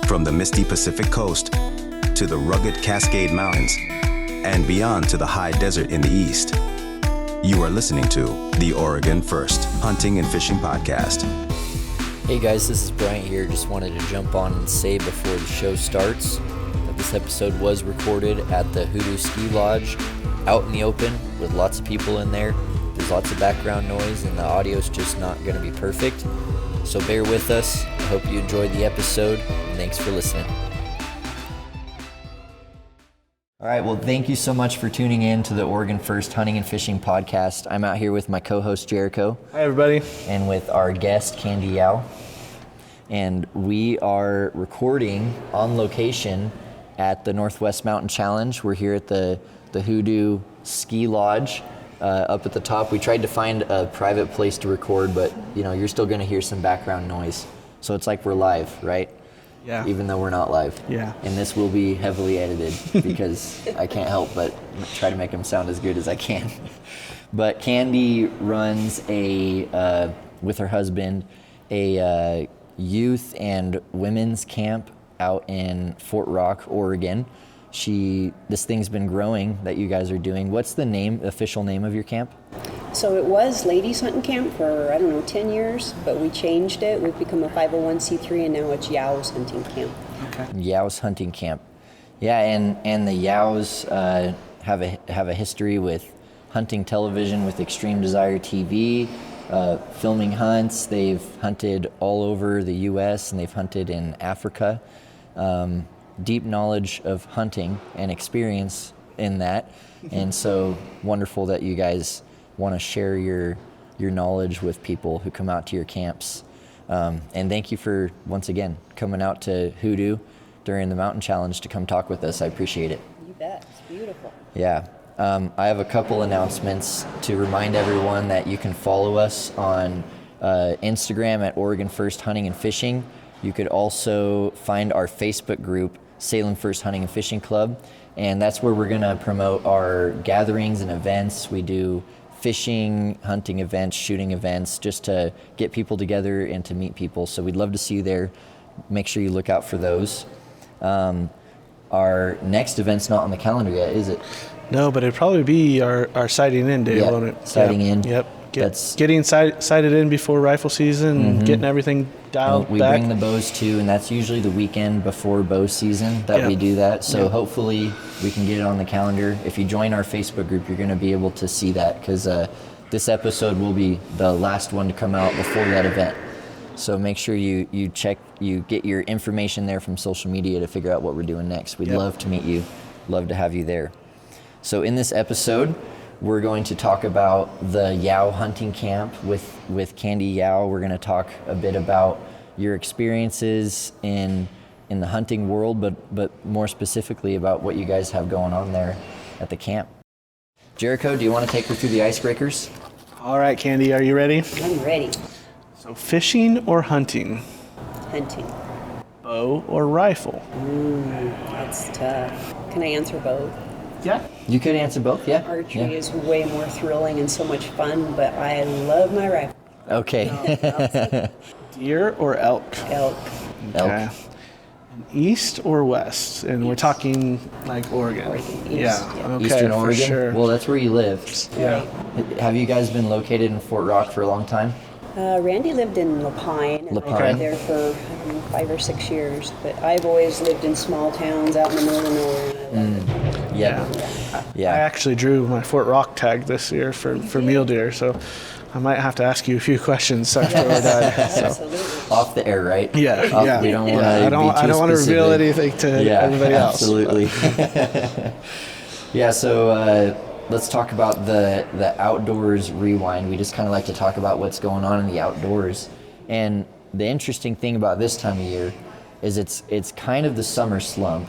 From the misty Pacific coast to the rugged Cascade Mountains and beyond to the high desert in the east, you are listening to the Oregon First Hunting and Fishing Podcast. Hey guys, this is Bryant here. Just wanted to jump on and say before the show starts that this episode was recorded at the Hoodoo Ski Lodge, out in the open with lots of people in there. There's lots of background noise and the audio's just not going to be perfect. So bear with us. I hope you enjoyed the episode, and thanks for listening. All right, well, thank you so much for tuning in to the Oregon First Hunting and Fishing Podcast. I'm out here with my co-host, Jericho. Hi, everybody. And with our guest, Candy Yow. And we are recording on location at the Northwest Mountain Challenge. We're here at the Hoodoo Ski Lodge up at the top. We tried to find a private place to record, but you're still going to hear some background noise. So it's like we're live, right? Yeah. Even though we're not live. Yeah. And this will be heavily edited because I can't help but try to make them sound as good as I can. But Candy runs with her husband, a youth and women's camp out in Fort Rock, Oregon. This thing's been growing that you guys are doing. What's the official name of your camp? So it was Ladies Hunting Camp for, 10 years, but we changed it. We've become a 501c3, and now it's Yow's Hunting Camp. Okay. Yow's Hunting Camp. Yeah, and the Yows have a history with hunting television with Extreme Desire TV, filming hunts. They've hunted all over the U.S. and they've hunted in Africa. Deep knowledge of hunting and experience in that, and so wonderful that you guys want to share your knowledge with people who come out to your camps. And thank you for, once again, coming out to Hoodoo during the Mountain Challenge to come talk with us. I appreciate it. You bet. It's beautiful. Yeah. I have a couple announcements to remind everyone that you can follow us on Instagram at Oregon First Hunting and Fishing. You could also find our Facebook group, Salem First Hunting and Fishing Club, and that's where we're going to promote our gatherings and events. We do fishing, hunting events, shooting events, just to get people together and to meet people. So we'd love to see you there. Make sure you look out for those. Our next event's not on the calendar yet, is it? No, but it'd probably be our sighting in day, won't it? Sighting in. Yep. Getting sighted in before rifle season, and getting everything dialed we back. We bring the bows too, and that's usually the weekend before bow season that we do that. So hopefully we can get it on the calendar. If you join our Facebook group, you're going to be able to see that, because this episode will be the last one to come out before that event. So make sure you get your information there from social media to figure out what we're doing next. We'd love to meet you, love to have you there. So in this episode, we're going to talk about the Yow Hunting Camp with Candy Yow. We're going to talk a bit about your experiences in the hunting world, but more specifically about what you guys have going on there at the camp. Jericho, do you want to take her through the icebreakers? All right, Candy, are you ready? I'm ready. So fishing or hunting? Hunting. Bow or rifle? That's tough. Can I answer both? Yeah. You could answer both, yeah. Archery is way more thrilling and so much fun, but I love my rifle. Okay. Deer or elk? Elk. Okay. And east or west? And we're talking like Oregon. East, yeah. Okay, Eastern for Oregon? sure. Well, that's where you live. Yeah. Have you guys been located in Fort Rock for a long time? Randy lived in Lapine. And I lived there for 5 or 6 years, but I've always lived in small towns out in the northern Oregon. Yeah. I actually drew my Fort Rock tag this year for mule deer, so I might have to ask you a few questions after we're done. So. Absolutely. Off the air, right? Yeah. We don't want to I don't want to reveal anything to everybody else. Absolutely. Yeah. So let's talk about the outdoors rewind. We just kind of like to talk about what's going on in the outdoors, and the interesting thing about this time of year is it's kind of the summer slump,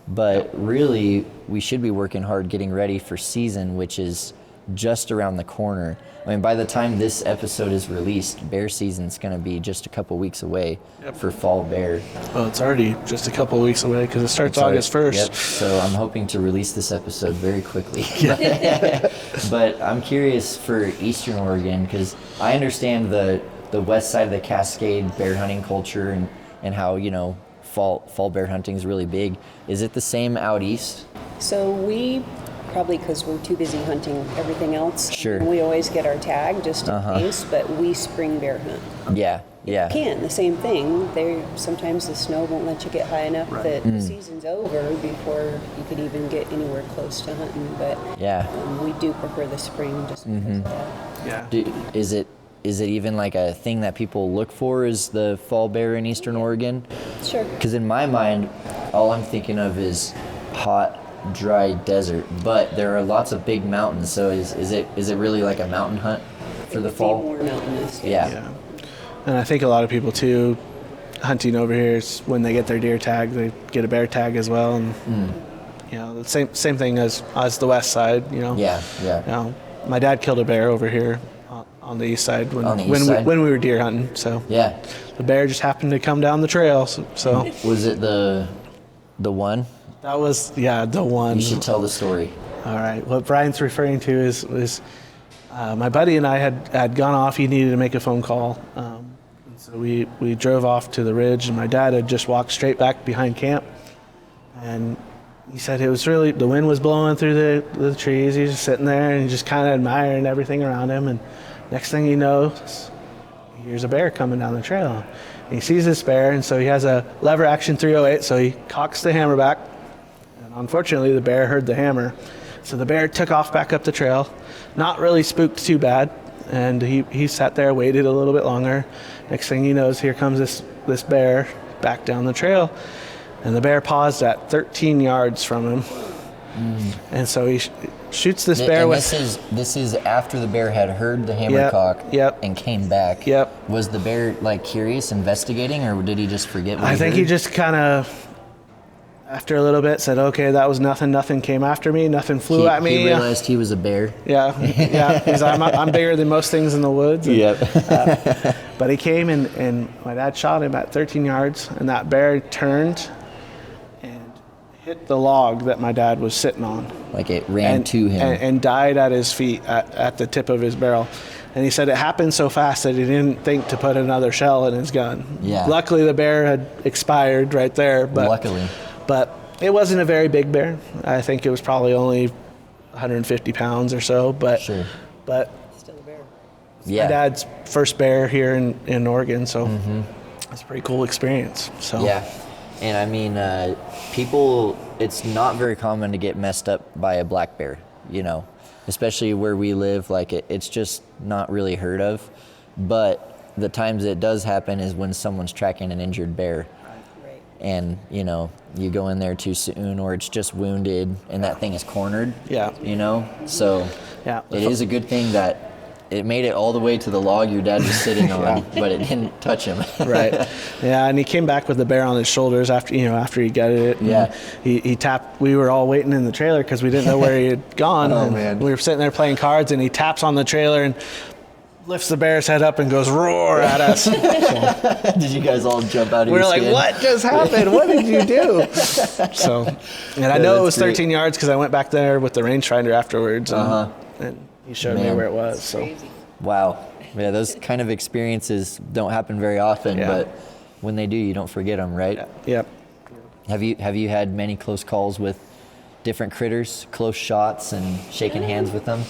but really we should be working hard getting ready for season, which is just around the corner. I mean, by the time this episode is released, bear season's going to be just a couple weeks away for fall bear. Well, it's already just a couple of weeks away because it starts August 1st. Yep. So I'm hoping to release this episode very quickly. But I'm curious for Eastern Oregon, because I understand the west side of the Cascade bear hunting culture and how, fall bear hunting is really big. Is it the same out east? So we probably, because we're too busy hunting everything else. Sure. And we always get our tag just in case, but we spring bear hunt. Yeah. The same thing. Sometimes the snow won't let you get high enough that the season's over before you could even get anywhere close to hunting. But we do prefer the spring just because of that. Yeah. Is it even like a thing that people look for, is the fall bear in Eastern Oregon? Sure. Because in my mind, all I'm thinking of is hot, dry desert, but there are lots of big mountains. So is it really like a mountain hunt for the fall? More mountainous. Yeah. And I think a lot of people too, hunting over here, is when they get their deer tag, they get a bear tag as well, and the same thing as the west side. My dad killed a bear over here on the east side when we were deer hunting. So the bear just happened to come down the trail. So was it the one? That was the one. You should tell the story. All right. What Bryant's referring to is my buddy and I had gone off. He needed to make a phone call. So we drove off to the ridge, and my dad had just walked straight back behind camp. And he said it was really, the wind was blowing through the trees. He was just sitting there and just kind of admiring everything around him. And next thing he knows, he hears a bear coming down the trail. And he sees this bear, and so he has a lever action 308, so he cocks the hammer back. And unfortunately, the bear heard the hammer. So the bear took off back up the trail, not really spooked too bad. And he sat there, waited a little bit longer. Next thing he knows, here comes this bear back down the trail. And the bear paused at 13 yards from him. And so he shoots this bear with... This is after the bear had heard the hammer cock and came back. Was the bear curious, investigating, or did he just forget what I think heard? he just kind of, after a little bit, said, okay, that was nothing. Nothing came after me. Nothing flew at me. He realized he was a bear. Yeah. He's I'm bigger than most things in the woods. And, but he came, and my dad shot him at 13 yards, and that bear turned and hit the log that my dad was sitting on. Like it ran to him. And died at his feet at the tip of his barrel. And he said it happened so fast that he didn't think to put another shell in his gun. Yeah. Luckily, the bear had expired right there. But it wasn't a very big bear. I think it was probably only 150 pounds or so. But sure. But Still a bear. my dad's first bear here in Oregon, so it's a pretty cool experience. So and I mean, people, it's not very common to get messed up by a black bear, especially where we live. It's just not really heard of. But the times it does happen is when someone's tracking an injured bear. Right. And, you go in there too soon, or it's just wounded and that thing is cornered. So it is a good thing that it made it all the way to the log your dad was sitting on, but it didn't touch him. Right. Yeah, and he came back with the bear on his shoulders after he gutted it. Yeah. He tapped. We were all waiting in the trailer because we didn't know where he had gone. Oh, man. We were sitting there playing cards, and he taps on the trailer and lifts the bear's head up and goes roar at us. Did you guys all jump out of your We're like, skin? what just happened? What did you do? And I know it was 13 yards because I went back there with the rangefinder afterwards. And he showed me where it was. So. Wow. Yeah, those kind of experiences don't happen very often, but when they do, you don't forget them, right? Yep. Have you had many close calls with different critters, close shots, and shaking hands with them?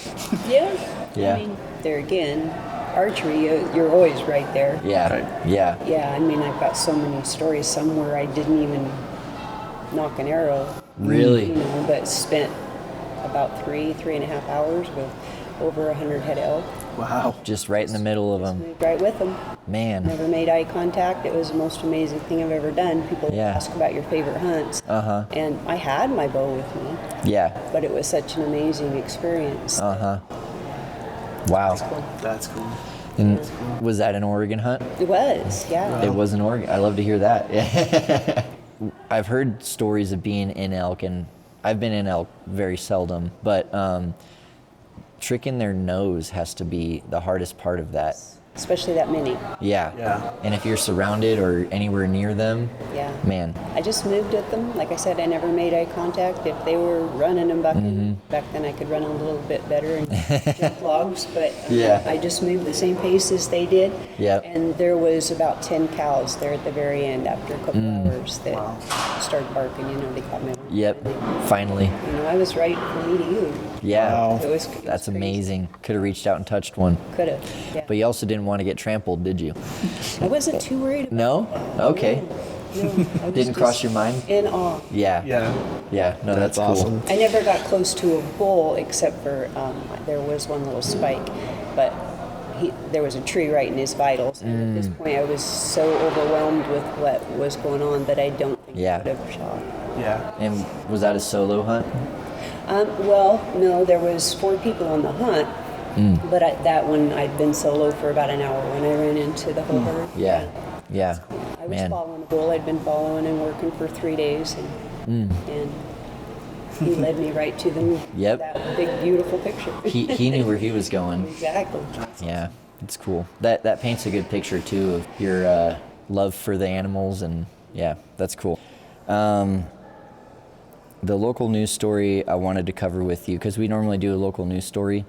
Yeah. I mean, there again, archery, you're always right there. Yeah. Yeah, I mean, I've got so many stories somewhere I didn't even knock an arrow. Really? But spent about 3.5 hours with over 100 head elk. Wow. Just right in the middle of them. Moved right with them. Man. Never made eye contact. It was the most amazing thing I've ever done. People ask about your favorite hunts. And I had my bow with me. Yeah. But it was such an amazing experience. Wow. That's cool. And was that an Oregon hunt? It was, yeah. It was an Oregon. I love to hear that. I've heard stories of being in elk, and I've been in elk very seldom, but tricking their nose has to be the hardest part of that. especially that many. Yeah. And if you're surrounded or anywhere near them, man. I just moved with them. Like I said, I never made eye contact. If they were running and bucking, back then I could run a little bit better and jump logs, but I just moved the same pace as they did. Yep. And there was about 10 cows there at the very end after a couple hours that started barking. They caught me. Yep, finally. I was right from me to you. Yeah, Wow. That's amazing. Could have reached out and touched one. Could have, yeah. But you also didn't want to get trampled, did you? I wasn't too worried about No? Okay. No, I was Didn't cross just your mind? in awe. Yeah. No, that's cool. awesome. I never got close to a bull except for there was one little spike, but there was a tree right in his vitals. And at this point, I was so overwhelmed with what was going on that I don't think I would have shot. Yeah. And was that a solo hunt? Well, no, there was 4 people on the hunt, but that one I'd been solo for about an hour when I ran into the whole herd. Yeah. I was following a bull. I'd been following and working for 3 days, and he led me right to that big, beautiful picture. He knew where he was going. Exactly. Yeah, it's cool. That paints a good picture too of your love for the animals, and that's cool. The local news story I wanted to cover with you, because we normally do a local news story.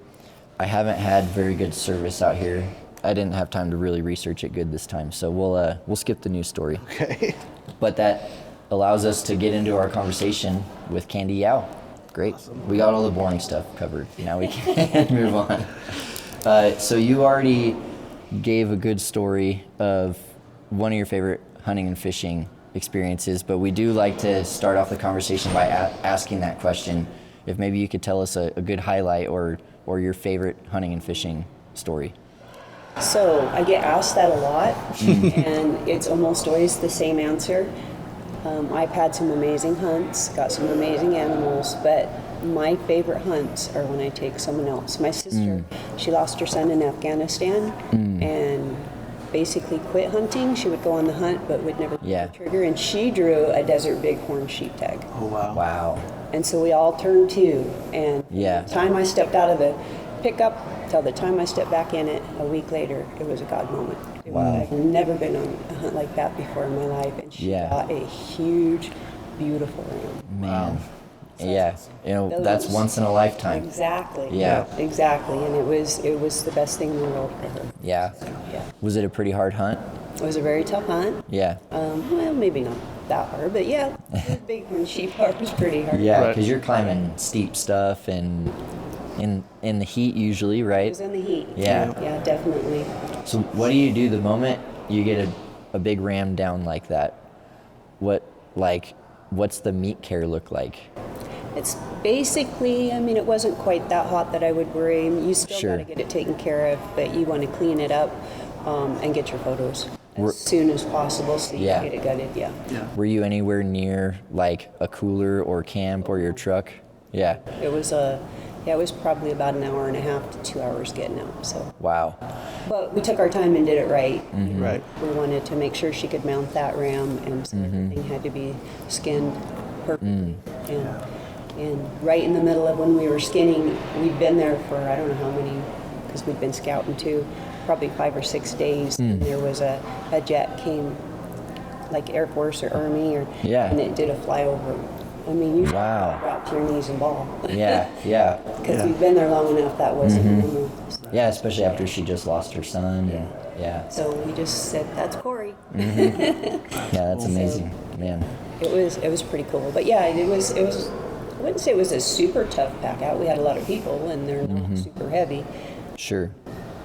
I haven't had very good service out here. I didn't have time to really research it good this time, so we'll skip the news story. Okay. But that allows us to get into our conversation with Candy Yow. Great. Awesome. We got all the boring stuff covered. Now we can move on. So you already gave a good story of one of your favorite hunting and fishing experiences, but we do like to start off the conversation by asking that question. If maybe you could tell us a good highlight or your favorite hunting and fishing story. So I get asked that a lot, and it's almost always the same answer. I've had some amazing hunts, got some amazing animals, but my favorite hunts are when I take someone else. My sister, she lost her son in Afghanistan, and basically quit hunting. She would go on the hunt, but would never pull the trigger, and she drew a desert bighorn sheep tag. Oh, wow. Wow. And so we all turned to, and Yeah. the time I stepped out of the pickup till the time I stepped back in it a week later, it was a God moment. I've never been on a hunt like that before in my life, and she got a huge, beautiful ram. Man. Yeah, that's once in a lifetime. Exactly. Yeah. Exactly, and it was the best thing in the world for her. Yeah. Was it a pretty hard hunt? It was a very tough hunt. Yeah. Well, maybe not that hard, but yeah, the bighorn sheep part was pretty hard. Yeah, because you're climbing steep stuff and in the heat usually, right? It was in the heat. Yeah. Yeah, definitely. So what do you do the moment you get a big ram down like that? What's the meat care look like? It's basically, it wasn't quite that hot that I would worry. You still got to get it taken care of, but you want to clean it up and get your photos as soon as possible so you can get it gutted. Yeah. Were you anywhere near like a cooler or camp or your truck? Yeah. It was probably about an hour and a half to 2 hours getting out. So. Wow. But we took our time and did it right. Mm-hmm. Right. We wanted to make sure she could mount that ram, and so everything had to be skinned perfectly. And right in the middle of when we were skinning, we'd been there for I don't know how many, because we'd been scouting too, probably 5 or 6 days. And there was a jet came, like Air Force or Army, and it did a flyover. You drop to your knees and bawl. Yeah. Because we've been there long enough, that wasn't normal. Yeah, especially after she just lost her son. Yeah. So we just said, that's Corey. Yeah, that's amazing, man. It was pretty cool. But yeah, it was. I wouldn't say it was a super tough pack out. We had a lot of people, and they're not super heavy. Sure.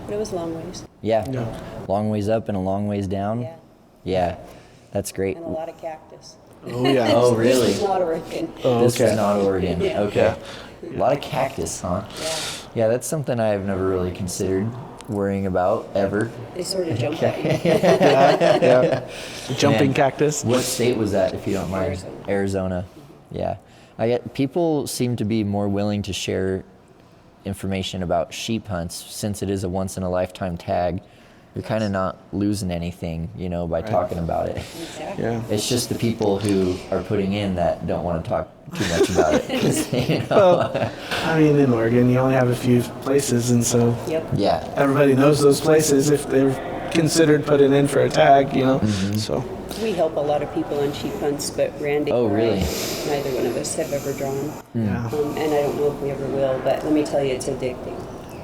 But it was a long ways. Yeah. Long ways up and a long ways down. Yeah. That's great. And a lot of cactus. Oh, yeah. Oh, really? This was not Oregon. This was not Oregon. Yeah. Okay. A lot of cactus, huh? Yeah, that's something I've never really considered worrying about ever. They sort of jump at you. Jumping cactus. What state was that, if you don't mind? Arizona. Yeah. People seem to be more willing to share information about sheep hunts since it is a once-in-a-lifetime tag. You're kind of not losing anything, by talking about it. Exactly. Yeah. It's just the people who are putting in that don't want to talk too much about it. 'Cause, you know, Well, I mean, in Oregon, you only have a few places, and so yeah. everybody knows those places if they're considered putting in for a tag, you know. So We help a lot of people on sheep hunts, but Randy Oh, or really? I, neither one of us have ever drawn. yeah, And I don't know if we ever will, but let me tell you, it's addicting.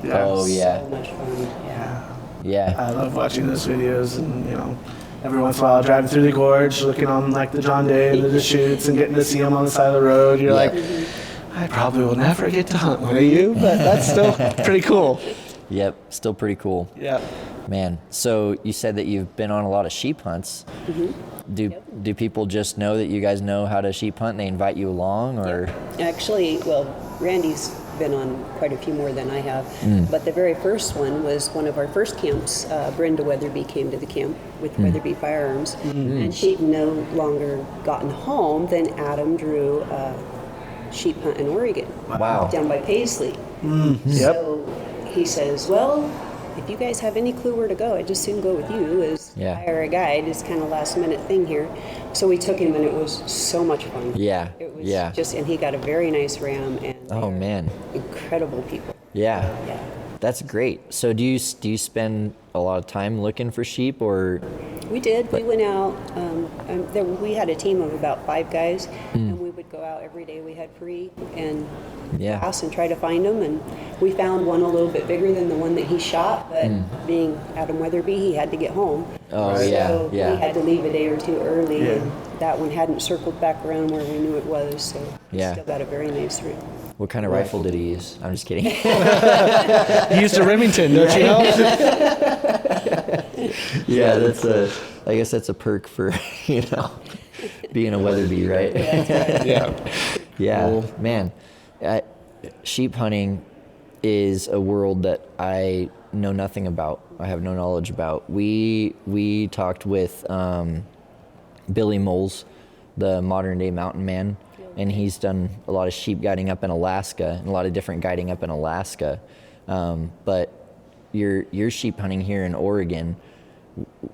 yeah. Oh, yeah. So much fun. Yeah. Yeah. I love watching those videos, and you know, every once in a while driving through the gorge, looking on like the John Day and the Deschutes, and getting to see them on the side of the road. You're like, I probably will never get to hunt one of you, but that's still pretty cool. Yep. Still pretty cool. Yeah. Man, so you said that you've been on a lot of sheep hunts. Do people just know that you guys know how to sheep hunt and they invite you along, or? Actually, well, Randy's been on quite a few more than I have, but the very first one was one of our first camps. Brenda Weatherby came to the camp with Weatherby Firearms, and she'd no longer gotten home. Then Adam drew a sheep hunt in Oregon, Wow. down by Paisley. Yep. So he says, well, if you guys have any clue where to go, I'd just soon go with you as Yeah. hire a guide. It's kind of last minute thing here. So we took him, and it was so much fun. Yeah. It was Yeah. just, and he got a very nice ram, and Oh, they're man. incredible people. Yeah. Yeah. That's great. So do you spend a lot of time looking for sheep, or? We did. We went out. We had a team of about 5 guys, and we would go out every day. We had free and Yeah. pass and try to find them. And we found one a little bit bigger than the one that he shot, but being Adam Weatherby, he had to get home. Oh, So yeah, we yeah. had to leave a day or two early, Yeah. and that one hadn't circled back around where we knew it was. So Yeah. still got a very nice ram. What kind of rifle did he use? I'm just kidding. You used a Remington, don't you know? Yeah, I guess that's a perk for, being a Weatherby, right? Yeah. Yeah, Cool. man. Sheep hunting is a world that I know nothing about. I have no knowledge about. We talked with Billy Moles, the modern day mountain man, and he's done a lot of sheep guiding up in Alaska and a lot of different guiding up in Alaska. But your sheep hunting here in Oregon,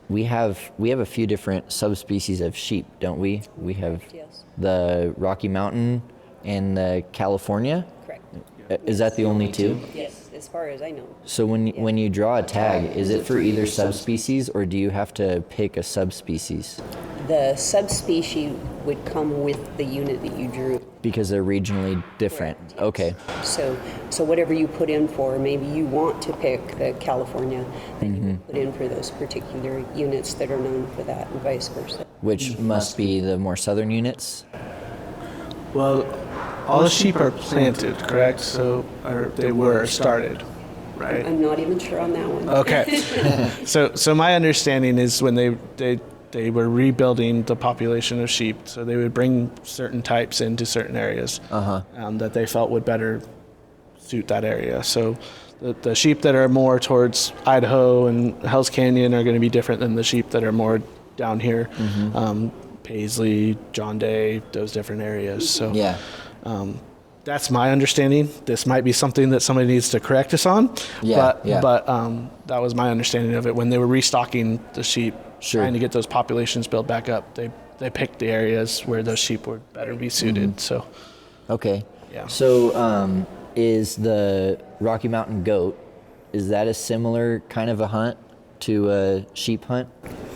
we have a few different subspecies of sheep, don't we? We have Yes. the Rocky Mountain and the California. Correct. Is that the only two? Yes, as far as I know. So when you draw a tag, is it for either subspecies, or do you have to pick a subspecies The subspecies would come with the unit that you drew. because they're regionally different? Correct, yes. Okay. So whatever you put in for, maybe you want to pick the California, then you would put in for those particular units that are known for that, and vice versa. Which must be the more southern units. Well, all the sheep are planted, correct? So, or they were started, right? I'm not even sure on that one. Okay. So my understanding is when they were rebuilding the population of sheep, so they would bring certain types into certain areas that they felt would better suit that area. So the sheep that are more towards Idaho and Hell's Canyon are going to be different than the sheep that are more down here. Paisley, John Day, those different areas. So Yeah. that's my understanding. This might be something that somebody needs to correct us on. Yeah, But that was my understanding of it. When they were restocking the sheep, Sure. trying to get those populations built back up, they picked the areas where those sheep would better be suited. So Okay. Yeah. So is the Rocky Mountain goat, is that a similar kind of a hunt to a sheep hunt?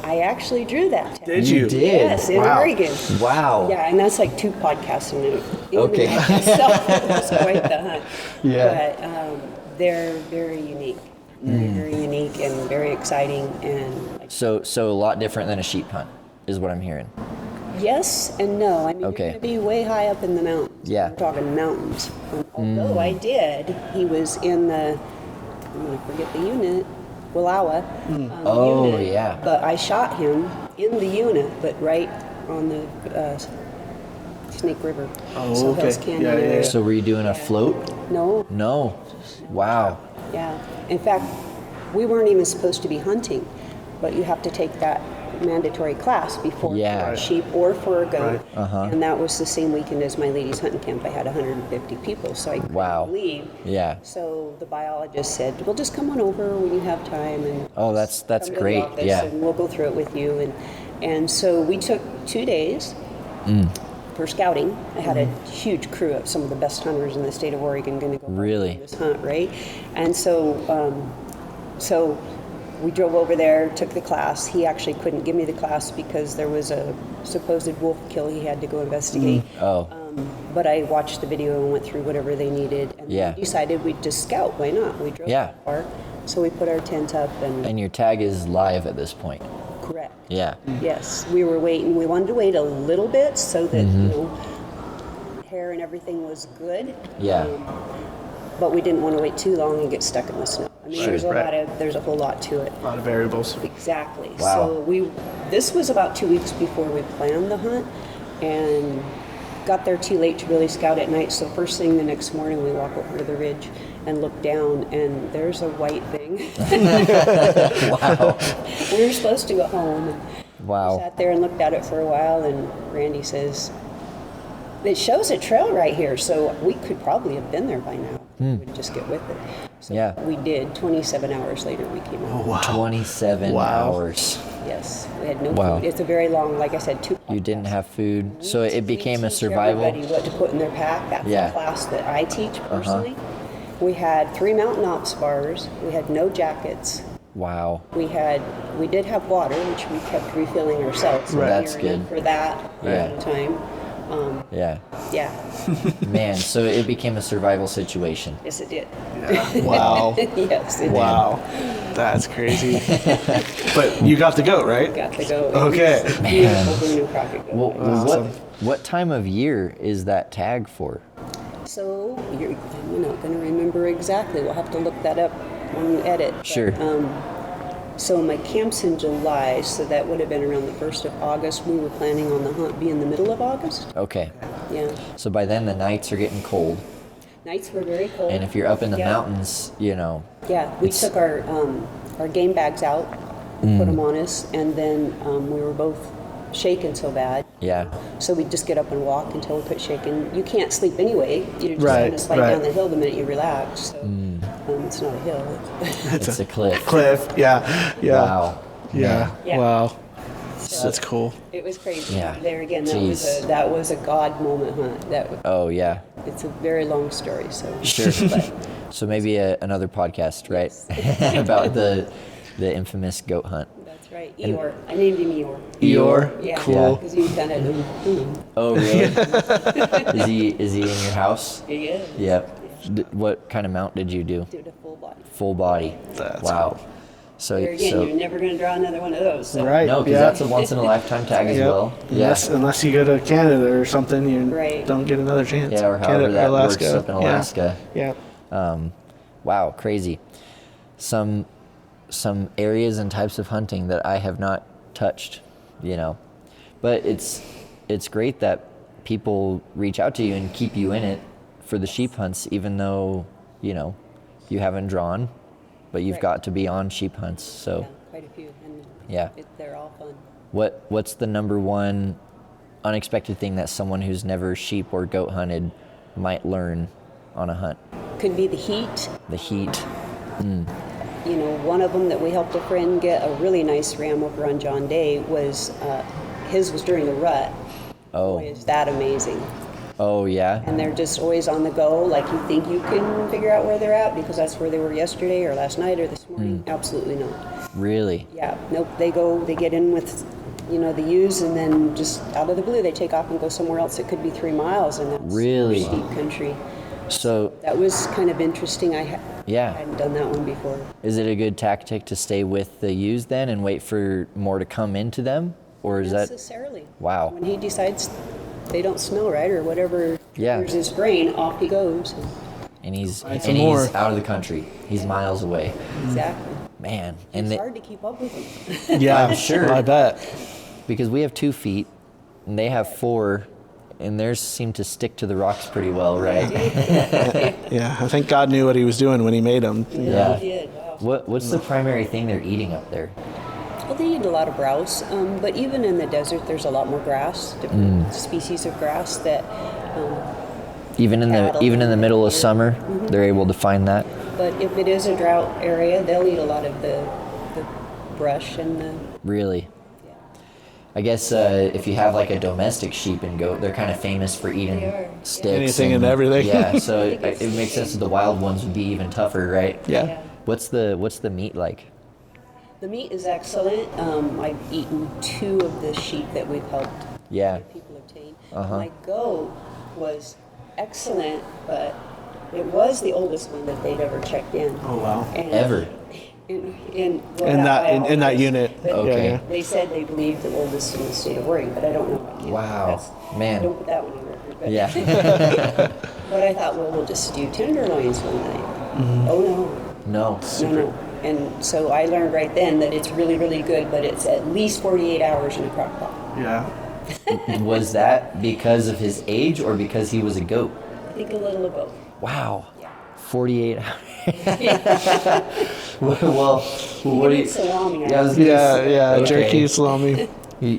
I actually drew that tag. Did You you? did? Yes, in Wow. Oregon. Wow. Yeah, and that's like 2 podcasts in it. Okay. So it's quite the hunt. Yeah. But they're very unique. They're very unique and very exciting, and like, So a lot different than a sheep hunt is what I'm hearing. yes and no. I mean, Okay. you're going to be way high up in the mountains. Yeah. We're talking mountains. Although I did, he was in the, I'm going to forget the unit, Willawa Oh, unit. yeah. But I shot him in the unit, but right on the Snake River. Oh, so okay. Hell's Canyon Yeah, yeah, yeah. area. So were you doing a float? No, No. Wow. yeah. In fact, we weren't even supposed to be hunting, but you have to take that mandatory class before Yeah. for a sheep or for a goat. Right. And that was the same weekend as my ladies' hunting camp. I had 150 people, so I couldn't Wow. leave. Yeah. So the biologist said, "Well, just come on over when you have time." And Oh, that's come to the great. office Yeah. and we'll go through it with you. And so we took 2 days. for scouting. I had a huge crew of some of the best hunters in the state of Oregon going to go really on this hunt, right? And so we drove over there, took the class. He actually couldn't give me the class because there was a supposed wolf kill he had to go investigate. But I watched the video and went through whatever they needed, and we decided we'd just scout. Why not? We drove that far, so we put our tent up. And your tag is live at this point. Correct. Yeah. Yes, we were waiting. We wanted to wait a little bit so that hair and everything was good. Yeah. But we didn't want to wait too long and get stuck in the snow. I mean, there's a whole lot to it. A lot of variables. Exactly. Wow. So this was about 2 weeks before we planned the hunt, and got there too late to really scout at night. So first thing the next morning, we walk over to the ridge and look down, and there's a white thing. Wow. We were supposed to go home. And wow. We sat there and looked at it for a while, and Randy says, "It shows a trail right here, so we could probably have been there by now. We'd just get with it." So we did. 27 hours later, we came out. Oh, wow. 27 hours. Yes, we had no food. It's a very long, like I said, 2 You didn't have food, so it became a teach survival. everybody what to put in their pack. That's the class that I teach personally. We had 3 mountain ops bars. We had no jackets. Wow. We did have water, which we kept refilling ourselves. So That's we were in good. for that at a time. Yeah. Man, so it became a survival situation. Yes, it did. Yeah. Wow. Yes, it Wow. That's crazy. But you got the goat, right? did. Got the goat. Okay. Beautiful blue new crockett goat. Well, what time of year is that tag for? So I'm not going to remember exactly. We'll have to look that up when you edit. Sure. But, so my camp's in July, so that would have been around the 1st of August. We were planning on the hunt being the middle of August. Okay. Yeah. So by then the nights are getting cold. Nights were very cold. And if you're up in the mountains, Yeah, we took our game bags out, put them on us, and then we were both shaking so bad. Yeah. So we'd just get up and walk until we quit shaking. You can't sleep anyway. You're just going to slide down the hill the minute you relax. So it's not a hill. It's a cliff. Yeah. Wow. Yeah. Yeah. Wow. So That's cool. It was crazy. Yeah. There again, that was a God moment hunt. Oh, yeah. It's a very long story. So Sure. So maybe another podcast, right? About the infamous goat hunt. That's right. Eeyore. I named him Eeyore. Eeyore? Yeah. Cool. Because he kind of. Oh, really? Is he in your house? He is. Yep. What kind of mount did you do? Did a full body. Full body. That's wow. So, There again, you're never going to draw another one of those. So. Right. No, because that's a once in a lifetime tag as well. Unless you go to Canada or something, you don't get another chance. Yeah, or however Canada, that Alaska. works up in Alaska. Yeah. Wow, crazy. Some areas and types of hunting that I have not touched, but it's great that people reach out to you and keep you in it for the sheep hunts, even though you haven't drawn, but you've got to be on sheep hunts. So quite a few. And they're all fun. What's the number one unexpected thing that someone who's never sheep or goat hunted might learn on a hunt? Could be the heat. The heat. One of them that we helped a friend get a really nice ram over on John Day was his was during the rut. Oh. Boy, is that amazing. Oh, yeah? And they're just always on the go, like you think you can figure out where they're at because that's where they were yesterday or last night or this morning. Absolutely not. Really? Yeah. Nope. They get in with, the ewes, and then just out of the blue they take off and go somewhere else. It could be 3 miles, and that's really steep country. So that was kind of interesting. I hadn't done that one before. Is it a good tactic to stay with the ewes then and wait for more to come into them? Or is that necessarily? Wow. When he decides they don't smell right or whatever triggers his brain, off he goes. And he's out of the country. He's miles away. Exactly. Man. And it's hard to keep up with him. Yeah, I'm sure. I bet. Because we have 2 feet and they have 4, and theirs seem to stick to the rocks pretty well, right? Yeah, I think God knew what he was doing when he made them. Yeah. He did. Wow. What's the primary thing they're eating up there? Well, they eat a lot of browse, but even in the desert, there's a lot more grass, different species of grass that. Even in the middle of summer, they're able to find that. But if it is a drought area, they'll eat a lot of the brush and the. Really. I guess if you have like a domestic sheep and goat, they're kind of famous for eating sticks. Anything and everything. Yeah, so it makes sense that the wild ones would be even tougher, right? Yeah. What's the meat like? The meat is excellent. I've eaten 2 of the sheep that we've helped people obtain. My goat was excellent, but it was the oldest one that they'd ever checked in. Oh wow. Ever? In that unit. Okay. Yeah. They said they believed the oldest in the state of Oregon, but I don't know. Wow. Man. Don't put that one on record. But Yeah. But I thought, well, we'll just do tenderloins one night. Oh No. no. And so I learned right then that it's really, really good, but it's at least 48 hours in a crock pot. Yeah. Was that because of his age or because he was a goat? I think a little of both. Wow. Yeah. 48 hours. Well, what do you? Salami. Okay. Jerky, salami.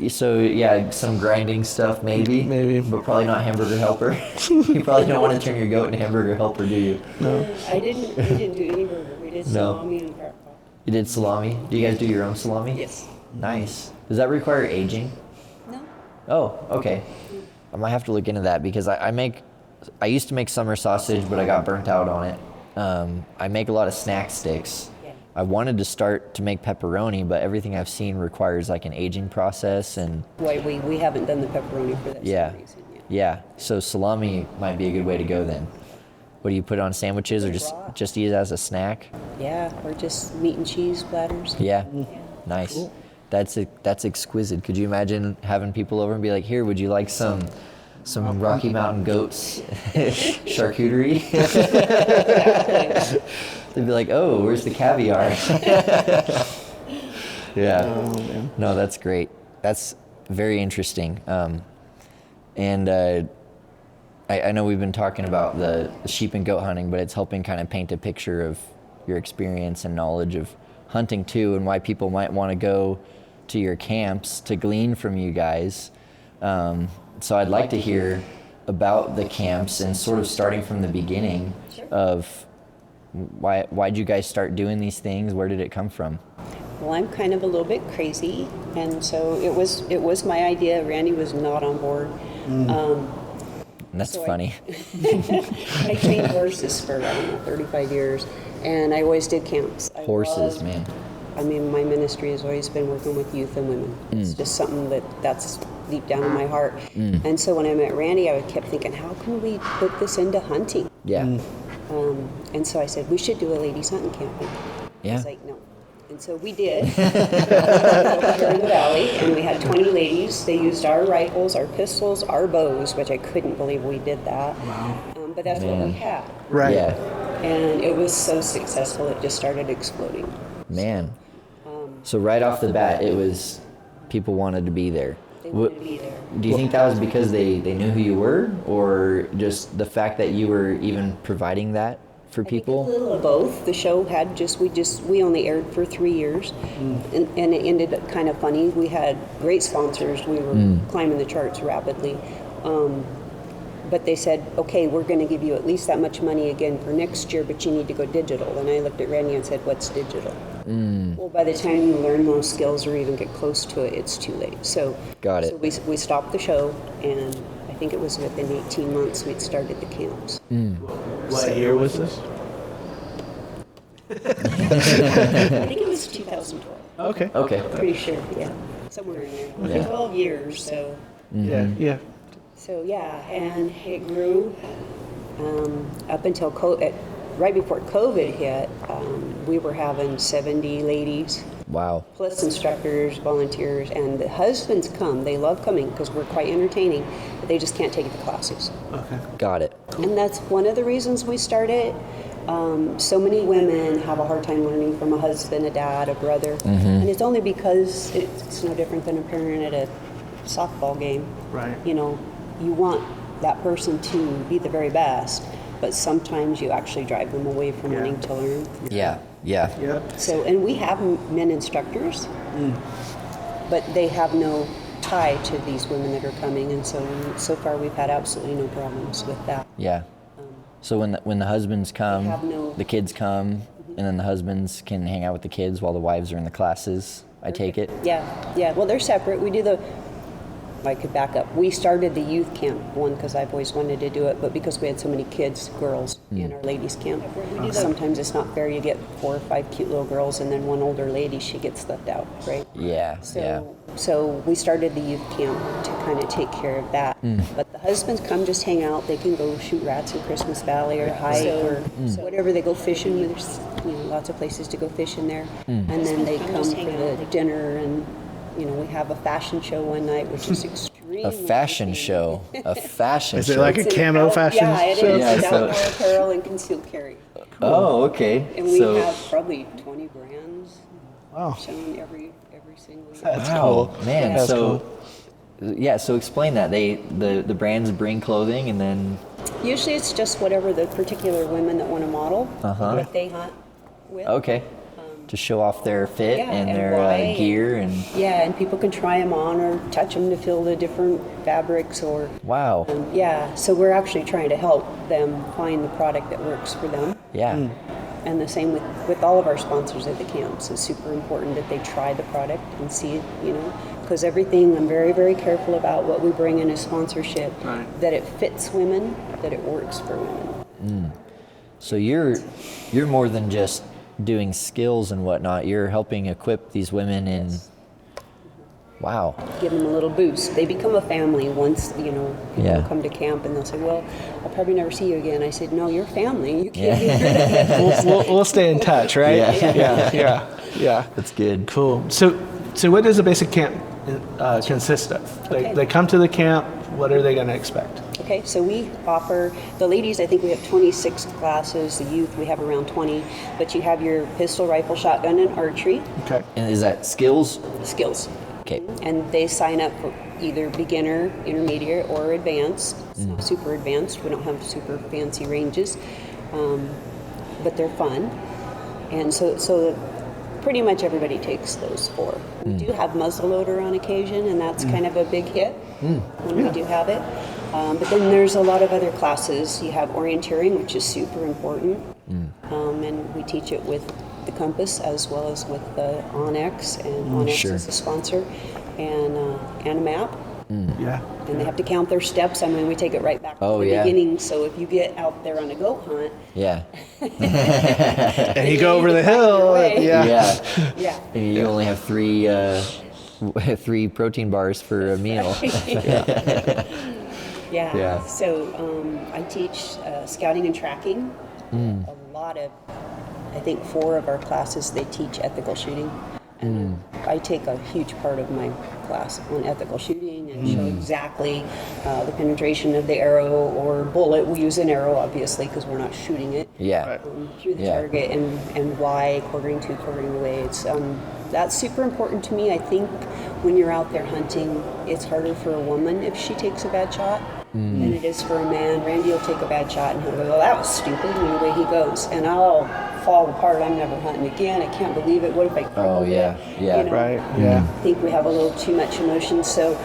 So yeah, some grinding stuff maybe, but probably not hamburger helper. You probably don't want to turn your goat into hamburger helper, do you? No. We didn't do any burger. We did salami and crock pot. You did salami. Do you guys do your own salami? Yes. Nice. Does that require aging? No. Oh, okay. I might have to look into that because I used to make summer sausage, but I got burnt out on it. I make a lot of snack sticks. Yeah. I wanted to start to make pepperoni, but everything I've seen requires like an aging process and Why we haven't done the pepperoni for that yeah. same reason. Yeah. So salami might be a good way to go then. What do you put on sandwiches or just eat it as a snack? Yeah, or just meat and cheese platters. Yeah. Nice. Cool. That's exquisite. Could you imagine having people over and be like, "Here, would you like some Rocky Mountain goats charcuterie?" They'd be like, "Oh, where's the caviar?" Yeah. Oh, man. No, that's great. That's very interesting. And I know we've been talking about the sheep and goat hunting, but it's helping kind of paint a picture of your experience and knowledge of hunting too, and why people might want to go to your camps to glean from you guys. So I'd like to hear about the camps and sort of starting from the beginning of why'd you guys start doing these things? Where did it come from? Well, I'm kind of a little bit crazy, and so it was my idea. Randy was not on board. That's so funny. I trained horses for, 35 years, and I always did camps. Horses, man. I mean, my ministry has always been working with youth and women. It's just something that's deep down in my heart. And so when I met Randy, I kept thinking, how can we put this into hunting? Yeah. And so I said, we should do a ladies hunting camp. Yeah. I was like, no. And so we did. Here in the valley, and we had 20 ladies. They used our rifles, our pistols, our bows, which I couldn't believe we did that. Wow. But that's what we had. Right. Yeah. And it was so successful, it just started exploding. Man. So right off the bat, it was people wanted to be there. They wanted to be there. Do you think that was because they knew who you were, or just the fact that you were even providing that for I think a people? little of both. The show had we only aired for 3 years, and it ended up kind of funny. We had great sponsors. We were climbing the charts rapidly. But they said, okay, we're going to give you at least that much money again for next year, but you need to go digital. And I looked at Randy and said, what's digital? Well, by the time you learn those skills or even get close to it, it's too late. So, Got it. So we stopped the show, and I think it was within 18 months we'd started the camps. What year was this? I think it was 2012. Okay. Okay. Pretty sure, yeah. Somewhere in there. Yeah. 12 years, so. Yeah. So yeah, and it grew up until right before COVID hit. We were having 70 ladies, Wow. plus instructors, volunteers, and the husbands come. They love coming because we're quite entertaining, but they just can't take the classes. Okay. Got it. And that's one of the reasons we started. So many women have a hard time learning from a husband, a dad, a brother, and it's only because it's no different than a parent at a softball game. Right. You know, you want that person to be the very best, but sometimes you actually drive them away from wanting to learn. Yeah. Yeah. Yeah. So, and we have men instructors, but they have no tie to these women that are coming, and so far we've had absolutely no problems with that. Yeah. So when the husbands come, have no- the kids come, and then the husbands can hang out with the kids while the wives are in the classes. I take it. Yeah. Well, they're separate. We do I could back up. We started the youth camp one because I've always wanted to do it, but because we had so many kids, girls, in our ladies camp, sometimes it's not fair. You get 4 or 5 cute little girls, and then one older lady, she gets left out, right? Yeah. So we started the youth camp to kind of take care of that. But the husbands come just hang out. They can go shoot rats in Christmas Valley or hike or whatever. They go fishing. There's lots of places to go fishing there. And then they come for the dinner, and we have a fashion show one night, which is extreme. A fashion show. A fashion show. Is it like a camo fashion show? Yeah, it is. It's outdoor apparel and concealed carry. Oh, okay. And we have probably 20 brands shown every single year. That's cool. Man, That's so cool. yeah, so explain that. The brands bring clothing, and then Usually it's just whatever the particular women that want to model, what they hunt with. okay. To show off their fit and their why, gear and and people can try them on or touch them to feel the different fabrics or wow. So we're actually trying to help them find the product that works for them. Yeah. And the same with all of our sponsors at the camps. It's super important that they try the product and see it, because everything, I'm very, very careful about what we bring in as sponsorship, that it fits women, that it works for women. So you're more than just doing skills and whatnot. You're helping equip these women in. Wow. Give them a little boost. They become a family once, people come to camp and they'll say, well, I'll probably never see you again. I said, no, you're family. You can't get rid of it. We'll stay in touch, right? Yeah. That's good. Cool. So what does a basic camp consist of? They come to the camp. What are they going to expect? Okay, so we offer, the ladies, I think we have 26 classes, the youth, we have around 20, but you have your pistol, rifle, shotgun, and archery. Okay. And is that skills? Skills. Okay. And they sign up for either beginner, intermediate, or advanced. It's not super advanced. We don't have super fancy ranges, but they're fun. And so pretty much everybody takes those 4. We do have muzzleloader on occasion, and that's kind of a big hit when we do have it. But then there's a lot of other classes. You have orienteering, which is super important, and we teach it with the compass as well as with the Onyx, and Onyx is a sponsor, and a map. Yeah. And they have to count their steps. I mean, we take it right back to the beginning. So if you get out there on a goat hunt, and you go over the hill, and you only have 3 protein bars for a meal. So I teach scouting and tracking. A lot of, I think 4 of our classes, they teach ethical shooting. And I take a huge part of my class on ethical shooting and show exactly the penetration of the arrow or bullet. We use an arrow, obviously, because we're not shooting it through the target, and why, quartering to, quartering away. It's that's super important to me. I think when you're out there hunting, it's harder for a woman if she takes a bad shot than it is for a man. Randy will take a bad shot and he'll go, well, that was stupid, and away he goes. And I'll fall apart. I'm never hunting again. I can't believe it. What if I crippled it? I think we have a little too much emotion, so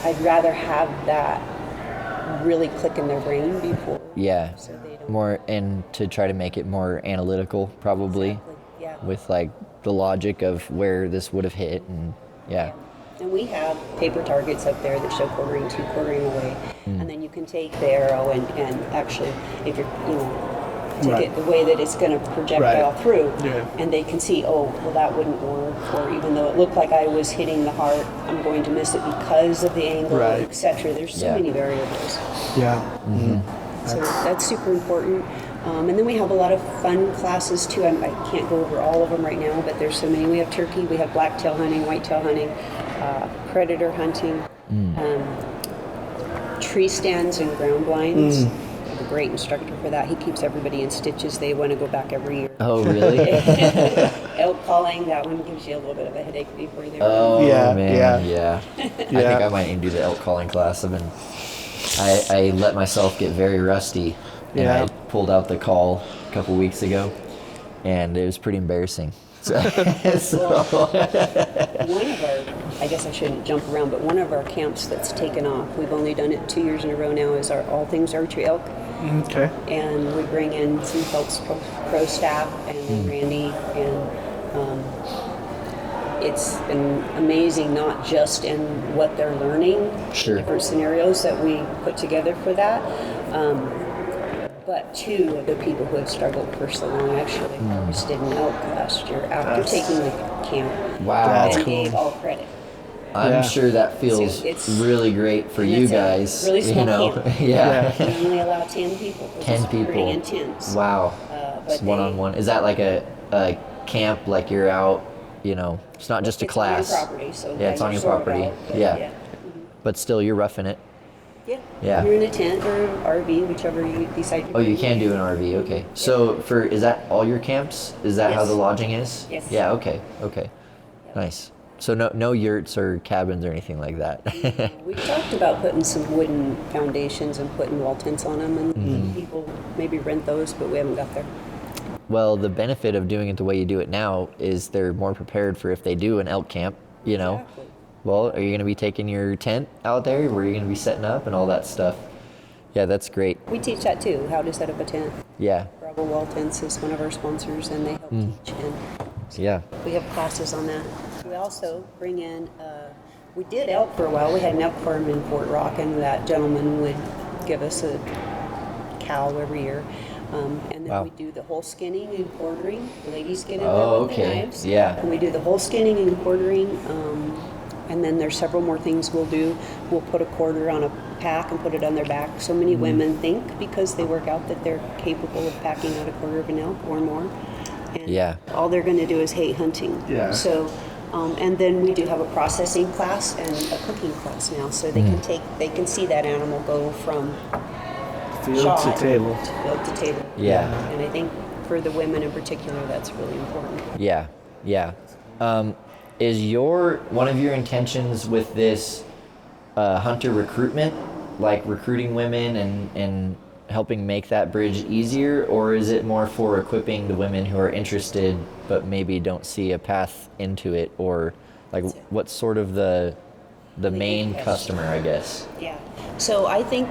I'd rather have that really click in their brain before. So they don't. More, and to try to make it more analytical, probably. With like the logic of where this would have hit, and And we have paper targets up there that show quartering to, quartering away, and then you can take the arrow and actually, if you're take it the way that it's going to projectile through, and they can see, oh, well, that wouldn't work, or even though it looked like I was hitting the heart, I'm going to miss it because of the angle, etc. There's so many variables. So that's super important. And then we have a lot of fun classes too. I can't go over all of them right now, but there's so many. We have turkey, we have blacktail hunting, whitetail hunting, predator hunting, tree stands and ground blinds. I have a great instructor for that. He keeps everybody in stitches. They want to go back every year. Oh, really? Elk calling, that one gives you a little bit of a headache before they're I think I might even do the elk calling class. I let myself get very rusty, and I pulled out the call a couple weeks ago, and it was pretty embarrassing. One of our, I guess I shouldn't jump around, but one of our camps that's taken off, we've only done it 2 years in a row now, is our All Things Archery Elk. Okay. And we bring in some folks, pro staff, and then Randy, and it's been amazing, not just in what they're learning, Sure. different scenarios that we put together for that, but two of the people who had struggled for so long actually harvested an elk last year after taking the camp. Wow. That's and cool. gave all credit. I'm sure that feels So it's- really great for you it's a guys. really small you know, camp. yeah. We only allow 10 people. Which 10 is people. Pretty intense. Wow. But It's one-on-one. Is that like a camp? Like you're out? You know, it's not just a class. It's on your property, so Yeah, it's on you're your sort of property. out, but Yeah. But still, you're roughing it. Yeah. Yeah. You're in a tent or RV, whichever you decide. Oh, you can do an RV. Okay. So is that all your camps? Is that how Yes. the lodging is? Yes. Yeah. Okay. Okay. Nice. So no yurts or cabins or anything like that. We talked about putting some wooden foundations and putting wall tents on them, and people maybe rent those, but we haven't got there. Well, the benefit of doing it the way you do it now is they're more prepared for if they do an elk camp, you know. Exactly. Well, are you going to be taking your tent out there? Where are you going to be setting up and all that stuff? Yeah, that's great. We teach that too, how to set up a tent. Yeah. Bravo Wall Tents is one of our sponsors, and they help teach, and Yeah. we have classes on that. We also bring in, we did elk for a while. We had an elk farm in Fort Rock, and that gentleman would give us a cow every year. And then Wow. we do the whole skinning and quartering. The ladies get in there Oh, with the okay. knives. Yeah. And we do the whole skinning and quartering. And then there's several more things we'll do. We'll put a quarter on a pack and put it on their back. So many women think because they work out that they're capable of packing out a quarter of an elk or more. And Yeah. all they're going to do is hate hunting. Yeah. So, and then we do have a processing class and a cooking class now, so they they can see that animal go from Field shot to table. field to table. Yeah. And I think for the women in particular, that's really important. Yeah. Yeah. Is one of your intentions with this hunter recruitment, like recruiting women and helping make that bridge easier, or is it more for equipping the women who are interested but maybe don't see a path into it, or like what's sort of the main customer, I guess? Yeah. So I think,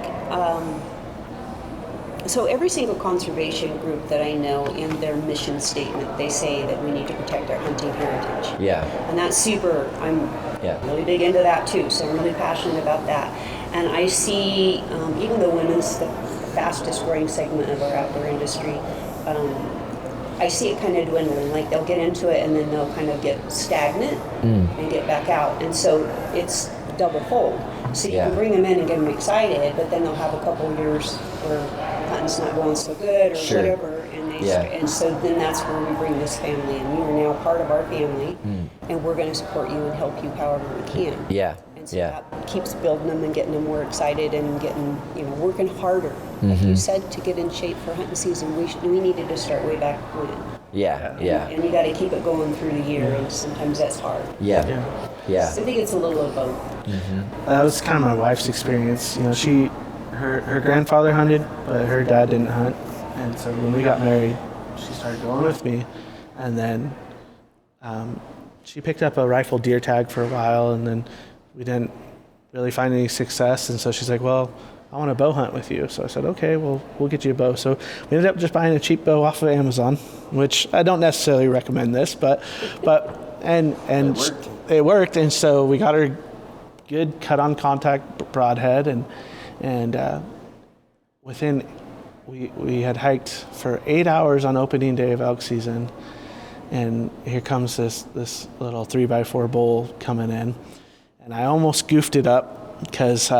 so every single conservation group that I know, in their mission statement, they say that we need to protect our hunting heritage. Yeah. And that's super, I'm Yeah. really big into that too, so I'm really passionate about that. And I see, even though women's the fastest growing segment of our outdoor industry, I see it kind of dwindling. Like they'll get into it and then they'll kind of get stagnant and get back out. And so it's double fold. So you can bring them in and get them excited, but then they'll have a couple of years where hunting's not going so good or whatever. And so then that's where we bring this family in. You are now part of our family, and we're going to support you and help you however we can. Yeah. And so that keeps building them and getting them more excited and getting, working harder. Like you said, to get in shape for hunting season, we needed to start way back when. Yeah. And you got to keep it going through the year, and sometimes that's hard. Yeah. So I think it's a little of both. That was kind of my wife's experience. Her grandfather hunted, but her dad didn't hunt. And so when we got married, she started going with me. And then she picked up a rifle deer tag for a while, and then we didn't really find any success. And so she's like, well, I want to bow hunt with you. So I said, okay, well, we'll get you a bow. So we ended up just buying a cheap bow off of Amazon, which I don't necessarily recommend this, but it worked. And so we got her good cut on contact broadhead, and within we had hiked for 8 hours on opening day of elk season, and here comes this little 3x4 bull coming in, and I almost goofed it up because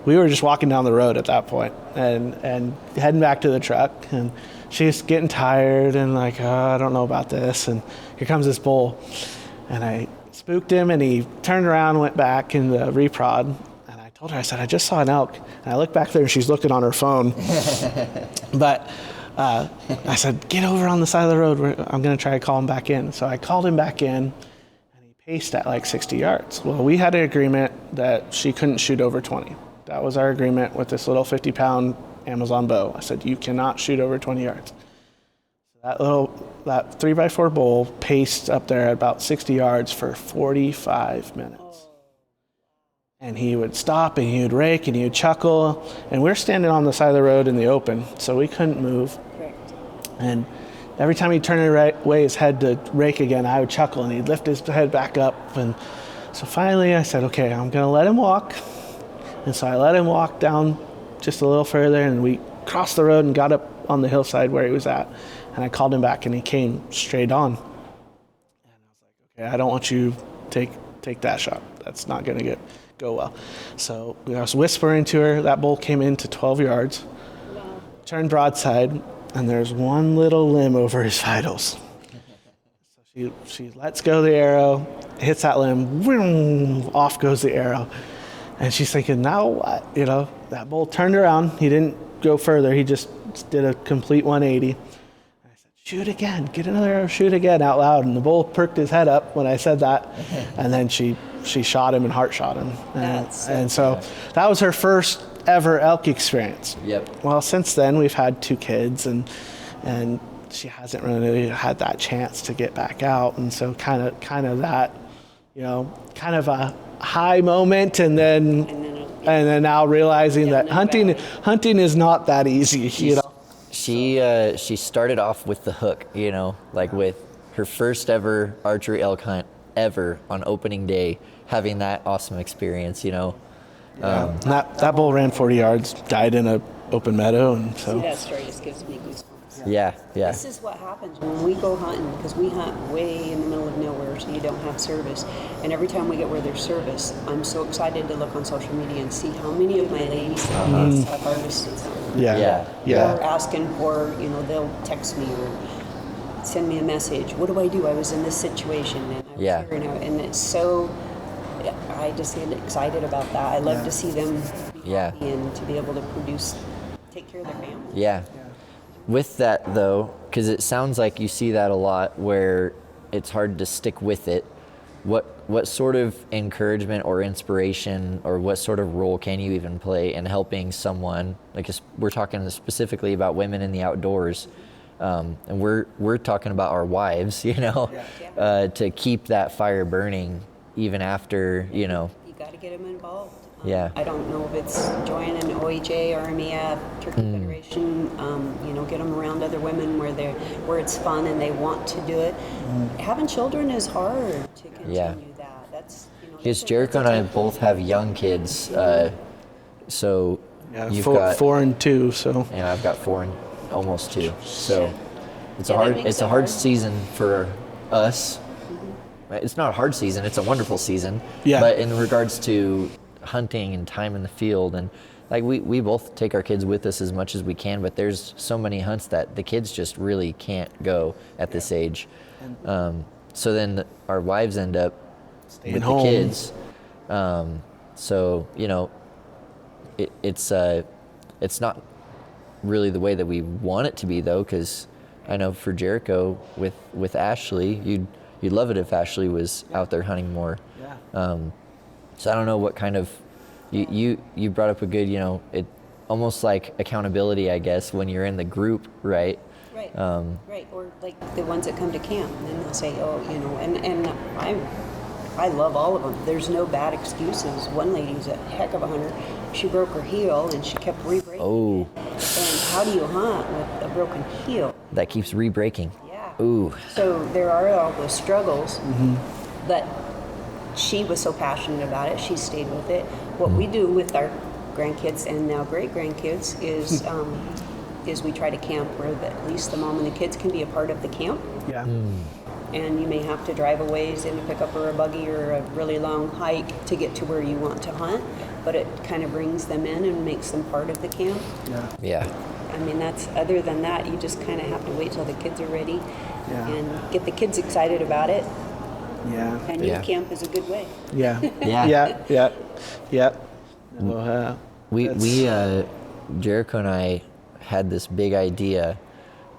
we were just walking down the road at that point and heading back to the truck, and she's getting tired and like, I don't know about this, and here comes this bull, and I spooked him, and he turned around, went back in the reprod. I told her, I said, I just saw an elk. And I look back there and she's looking on her phone. But I said, get over on the side of the road. I'm going to try to call him back in. So I called him back in, and he paced at like 60 yards. Well, we had an agreement that she couldn't shoot over 20. That was our agreement with this little 50-pound Amazon bow. I said, you cannot shoot over 20 yards. That 3x4 bull paced up there at about 60 yards for 45 minutes. And he would stop, and he would rake, and he would chuckle. And we're standing on the side of the road in the open, so we couldn't move. Correct. And every time he'd turn away his head to rake again, I would chuckle, and he'd lift his head back up. And so finally I said, okay, I'm going to let him walk. And so I let him walk down just a little further, and we crossed the road and got up on the hillside where he was at. And I called him back, and he came straight on. And I was like, okay, I don't want you to take that shot. That's not going to go well. So I was whispering to her. That bull came into 12 yards, turned broadside, and there's one little limb over his vitals. So she lets go the arrow, hits that limb, vroom, off goes the arrow. And she's thinking, now what? You know, that bull turned around. He didn't go further. He just did a complete 180. And I said, shoot again. Get another arrow, shoot again, out loud. And the bull perked his head up when I said that. And then she shot him and heart shot him. And so that was her first ever elk experience. Yep. Well, since then we've had 2 kids, and she hasn't really had that chance to get back out. And so kind of that, you know, kind of a high moment, and then now realizing that hunting is not that easy. You know, she started off with the hook, you know, like with her first ever archery elk hunt ever on opening day, having that awesome experience, you know. That bull ran 40 yards, died in a open meadow, and so. See, that story just gives me goosebumps. Yeah. This is what happens when we go hunting, because we hunt way in the middle of nowhere, so you don't have service. And every time we get where there's service, I'm so excited to look on social media and see how many of my ladies have harvested something. Yeah. Or asking for, you know, they'll text me or send me a message. What do I do? I was in this situation, and I was here, and it's so. I just get excited about that. I love to see them be happy and to be able to take care of their family. Yeah. With that, though, because it sounds like you see that a lot where it's hard to stick with it, what sort of encouragement or inspiration or what sort of role can you even play in helping someone, like we're talking specifically about women in the outdoors, and we're talking about our wives, you know, to keep that fire burning even after, you know. You got to get them involved. I don't know if it's joining an OHA or MEF, Turkey Federation, you know, get them around other women where it's fun and they want to do it. Having children is hard to continue that. That's, you know. Because Jericho and I both have young kids, so you've got 4 and 2, so. Yeah, I've got 4 and almost 2. So it's a hard season for us. It's not a hard season, it's a wonderful season. Yeah. But in regards to hunting and time in the field, and like we both take our kids with us as much as we can, but there's so many hunts that the kids just really can't go at this age. So then our wives end up staying with home. The kids. So, you know, it's not really the way that we want it to be, though, because I know for Jericho with Ashley, you'd love it if Ashley was out there hunting more. So I don't know what kind of, you brought up a good, you know, it almost like accountability, I guess, when you're in the group, right? Right. Right. Or like the ones that come to camp, and then they'll say, oh, you know, and I love all of them. There's no bad excuses. One lady's a heck of a hunter. She broke her heel and she kept re-breaking. Oh. And how do you hunt with a broken heel? That keeps re-breaking. Yeah. Ooh. So there are all those struggles, but she was so passionate about it. She stayed with it. What we do with our grandkids and now great-grandkids is we try to camp where at least the mom and the kids can be a part of the camp. Yeah. And you may have to drive a ways in a pickup or a buggy or a really long hike to get to where you want to hunt, but it kind of brings them in and makes them part of the camp. Yeah. I mean, other than that, you just kind of have to wait till the kids are ready and get the kids excited about it. Yeah. And youth camp is a good way. Yeah. We Jericho and I had this big idea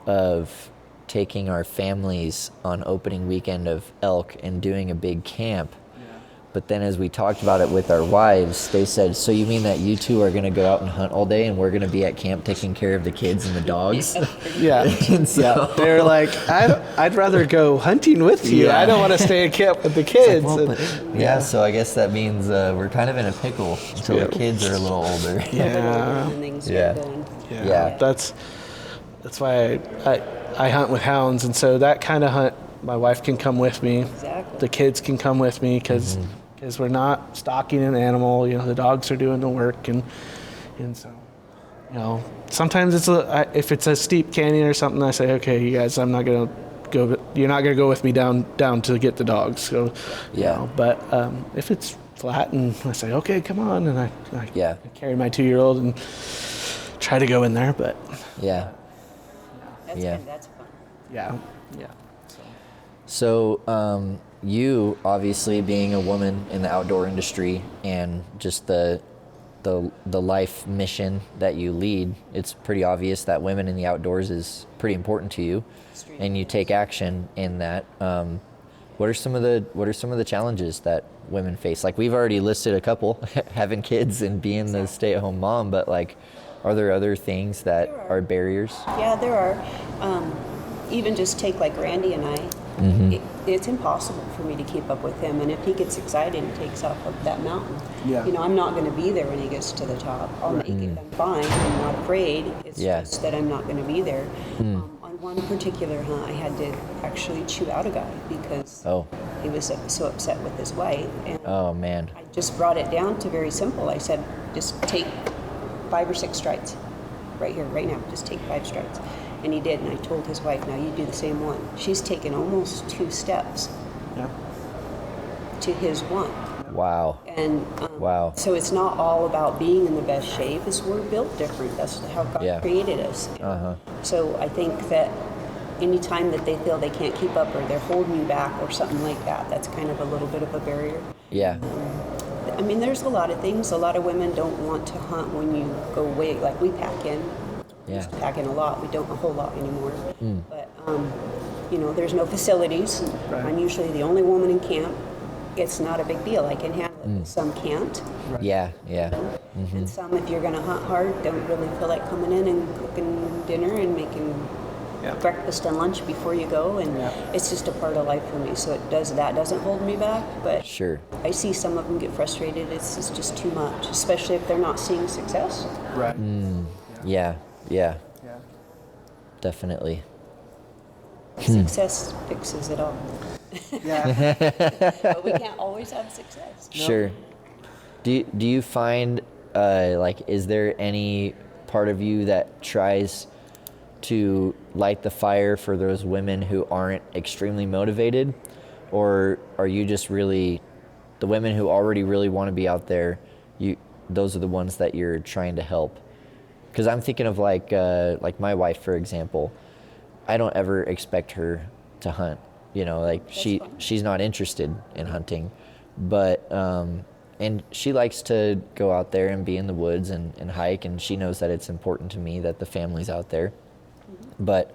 of taking our families on opening weekend of elk and doing a big camp. But then as we talked about it with our wives, they said, so you mean that you two are going to go out and hunt all day and we're going to be at camp taking care of the kids and the dogs? And so they're like, I'd rather go hunting with you. I don't want to stay at camp with the kids. Like, well, so I guess that means we're kind of in a pickle until the kids are a little older. That's that's why I hunt with hounds, and so that kind of hunt, my wife can come with me. Exactly. The kids can come with me because we're not stalking an animal. The dogs are doing the work, and so sometimes if it's a steep canyon or something, I say, okay, you guys, I'm not gonna go. You're not gonna go with me down to get the dogs. So but if it's flat, and I say, okay, come on, and I carry my 2-year-old and try to go in there, but that's good. That's fun. Yeah. So you obviously being a woman in the outdoor industry and just the life mission that you lead, it's pretty obvious that women in the outdoors is pretty important to you, and you take action in that. What are some of the challenges that women face? Like, we've already listed a couple, having kids and being the stay-at-home mom, but like, are there other things that are barriers? Yeah, there are. Even just take like Randy and I. It's impossible for me to keep up with him, and if he gets excited and takes off up that mountain, I'm not going to be there when he gets to the top. I'll make it. I'm fine. I'm not afraid. It's just that I'm not going to be there. On one particular hunt, I had to actually chew out a guy because he was so upset with his wife. And I just brought it down to very simple. I said, just take 5 or 6 strides, right here, right now. Just take 5 strides. And he did, and I told his wife, now you do the same one. She's taken almost 2 steps to his one. Wow. And so it's not all about being in the best shape. We're built different. That's how God created us. So I think that anytime that they feel they can't keep up or they're holding you back or something like that, that's kind of a little bit of a barrier. Yeah. I mean, there's a lot of things. A lot of women don't want to hunt when you go away. Like, we pack in. We used to pack in a lot. We don't a whole lot anymore. But, there's no facilities. I'm usually the only woman in camp. It's not a big deal. I can handle it. Some can't. Yeah. And some, if you're going to hunt hard, don't really feel like coming in and cooking dinner and making breakfast and lunch before you go. And it's just a part of life for me. So that doesn't hold me back. But I see some of them get frustrated. It's just too much, especially if they're not seeing success. Right. Yeah. Definitely. Success fixes it all. But we can't always have success. Sure. Do you find is there any part of you that tries to light the fire for those women who aren't extremely motivated, or are you just really the women who already really want to be out there? Those are the ones that you're trying to help. Because I'm thinking of like my wife, for example. I don't ever expect her to hunt. She's not interested in hunting, but and she likes to go out there and be in the woods and hike, and she knows that it's important to me that the family's out there. But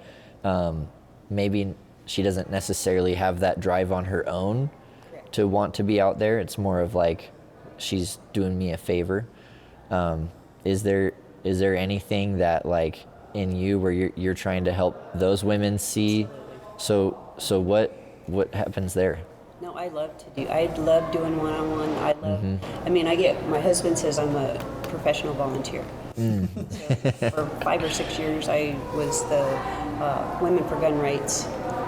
maybe she doesn't necessarily have that drive on her own to want to be out there. It's more of like she's doing me a favor. Is there anything that like in you where you're trying to help those women see? So what happens there? No, I love doing one-on-one. I mean, my husband says I'm a professional volunteer. So for 5 or 6 years, I was the Women for Gun Rights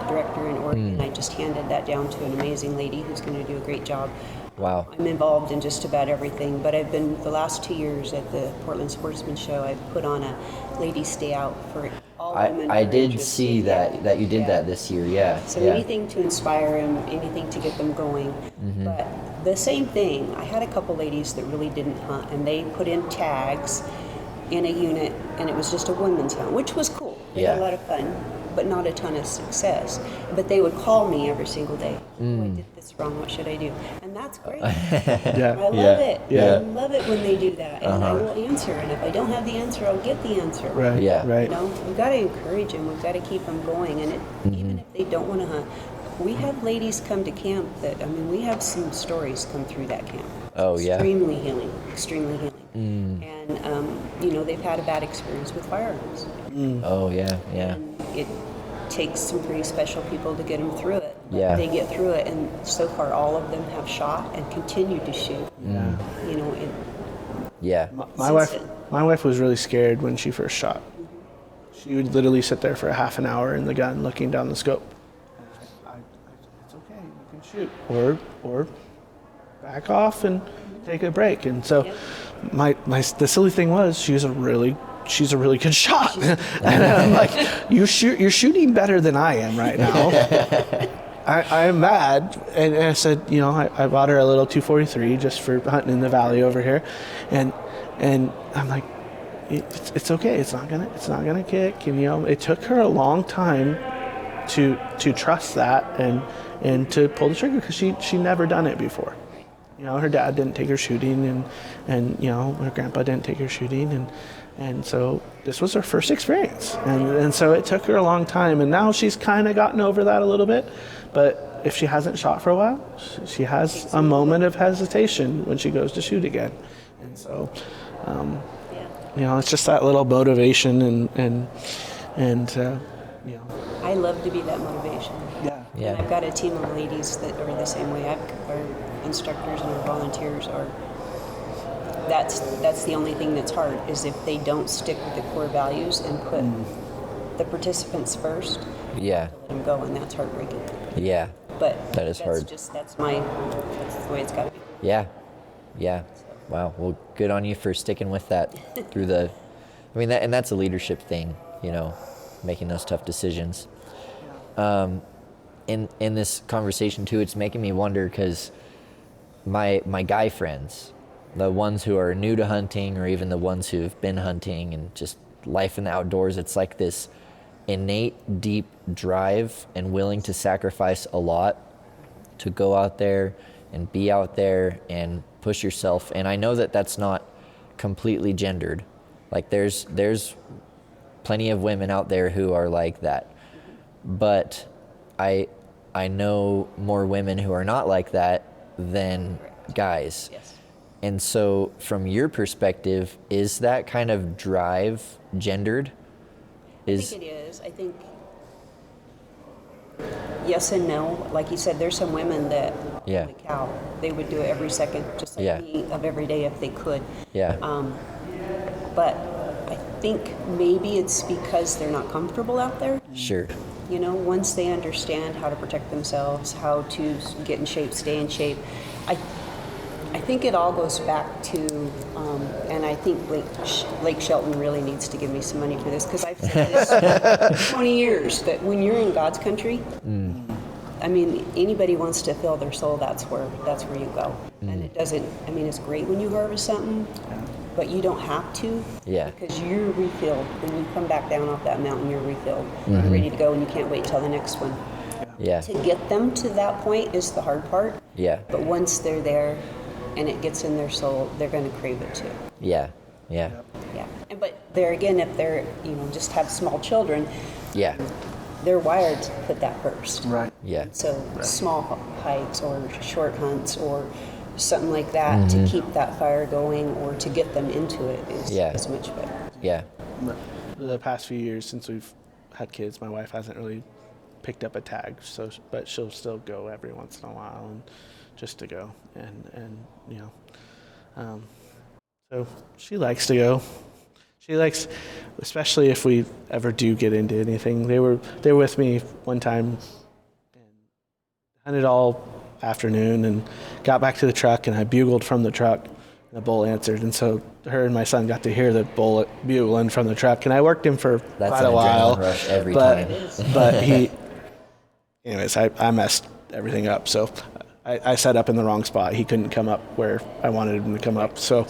director in Oregon. I just handed that down to an amazing lady who's going to do a great job. Wow. I'm involved in just about everything, but I've been the last 2 years at the Portland Sportsman Show. I've put on a ladies' stay out for all women. I did see that you did that this year. Yeah. So anything to inspire them, anything to get them going. But the same thing. I had a couple ladies that really didn't hunt, and they put in tags in a unit, and it was just a women's hunt, which was cool. They had a lot of fun, but not a ton of success. But they would call me every single day. Oh, I did this wrong. What should I do? And that's great. I love it. I love it when they do that. And I will answer. And if I don't have the answer, I'll get the answer. Right. Yeah. Right. We've got to encourage them. We've got to keep them going. And even if they don't want to hunt, we have ladies come to camp we have some stories come through that camp. Oh, yeah. Extremely healing. And, they've had a bad experience with firearms. Oh, yeah. And it takes some pretty special people to get them through it. Yeah. They get through it, and so far all of them have shot and continue to shoot. My wife was really scared when she first shot. she would literally sit there for a half an hour in the gun looking down the scope. And it's okay, you can shoot. Or back off and take a break. And so the silly thing was she's a really good shot. And I'm like, you're shooting better than I am right now. I'm mad. And I said, I bought her a little 243 just for hunting in the valley over here. And I'm like, it's okay. It's not gonna kick. And it took her a long time to trust that and to pull the trigger, because she never done it before. Her dad didn't take her shooting, and her grandpa didn't take her shooting, and so this was her first experience, and so it took her a long time, and now she's kind of gotten over that a little bit. But if she hasn't shot for a while, she has a moment of hesitation when she goes to shoot again, and so it's just that little motivation and I love to be that motivation. Yeah. And I've got a team of ladies that are the same way. Our instructors and our volunteers are. That's the only thing that's hard, is if they don't stick with the core values and put the participants first. Yeah. Let them go, and that's heartbreaking. Yeah. But that is hard. That's the way it's got to be. Yeah. Yeah. Wow. Well, good on you for sticking with that through and that's a leadership thing, making those tough decisions. In this conversation too, it's making me wonder, because my guy friends, the ones who are new to hunting, or even the ones who've been hunting and just life in the outdoors, it's like this innate deep drive and willing to sacrifice a lot to go out there and be out there and push yourself. And I know that that's not completely gendered. Like there's plenty of women out there who are like that, but I know more women who are not like that than guys. Yes. And so from your perspective, is that kind of drive gendered? I think it is. I think yes and no. Like you said, there's some women that, holy cow, they would do it every second, just like me, of every day if they could. Yeah. But I think maybe it's because they're not comfortable out there. Sure. Once they understand how to protect themselves, how to get in shape, stay in shape, I think it all goes back to, and I think Lake Shelton really needs to give me some money for this, because I've said this for 20 years, that when you're in God's country, I mean, anybody wants to fill their soul, that's where you go. And it doesn't, it's great when you harvest something, but you don't have to, because you're refilled. When you come back down off that mountain, you're refilled. You're ready to go, and you can't wait till the next one. Yeah. To get them to that point is the hard part. Yeah. But once they're there and it gets in their soul, they're going to crave it too. Yeah. Yeah. Yeah. But there again, if they're, just have small children, they're wired to put that first. Right. Yeah. So small hikes or short hunts or something like that to keep that fire going or to get them into it is much better. Yeah. The past few years since we've had kids, my wife hasn't really picked up a tag, but she'll still go every once in a while, and just to go, and so she likes to go. She likes, especially if we ever do get into anything. They were with me one time and hunted all afternoon and got back to the truck, and I bugled from the truck, and the bull answered, and so her and my son got to hear the bull bugling from the truck, and I worked him for quite a while. That's an adrenaline rush every time. But he, anyways, I messed everything up, so I set up in the wrong spot. He couldn't come up where I wanted him to come up. So,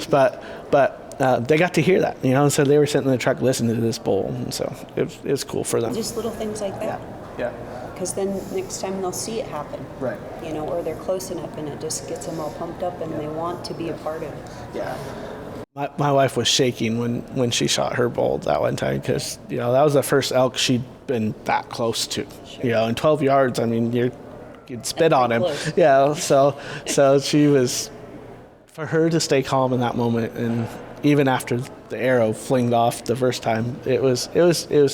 but they got to hear that, so they were sitting in the truck listening to this bull, and so it was cool for them. Just little things like that. Yeah. Because then next time they'll see it happen. Right. Or they're close enough and it just gets them all pumped up and they want to be a part of it. Yeah. My wife was shaking when she shot her bull that one time, because, that was the first elk she'd been that close to. Sure. In 12 yards, you'd spit on him. Close. Yeah, so she was, for her to stay calm in that moment, and even after the arrow flinged off the first time, it was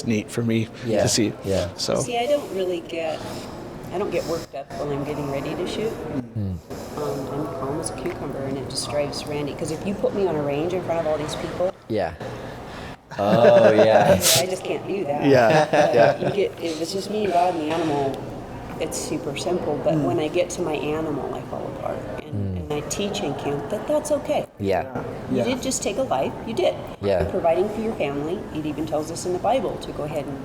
neat for me to see. Yeah. So see, I don't get worked up when I'm getting ready to shoot. I'm calm as a cucumber, and it just drives Randy. Because if you put me on a range in front of all these people, Oh, yeah. I just can't do that. Yeah. If it's just me and God and the animal, it's super simple. But when I get to my animal, I fall apart. And I teach in camp that's okay. Yeah. You did just take a life. You did. Yeah. You're providing for your family. It even tells us in the Bible to go ahead and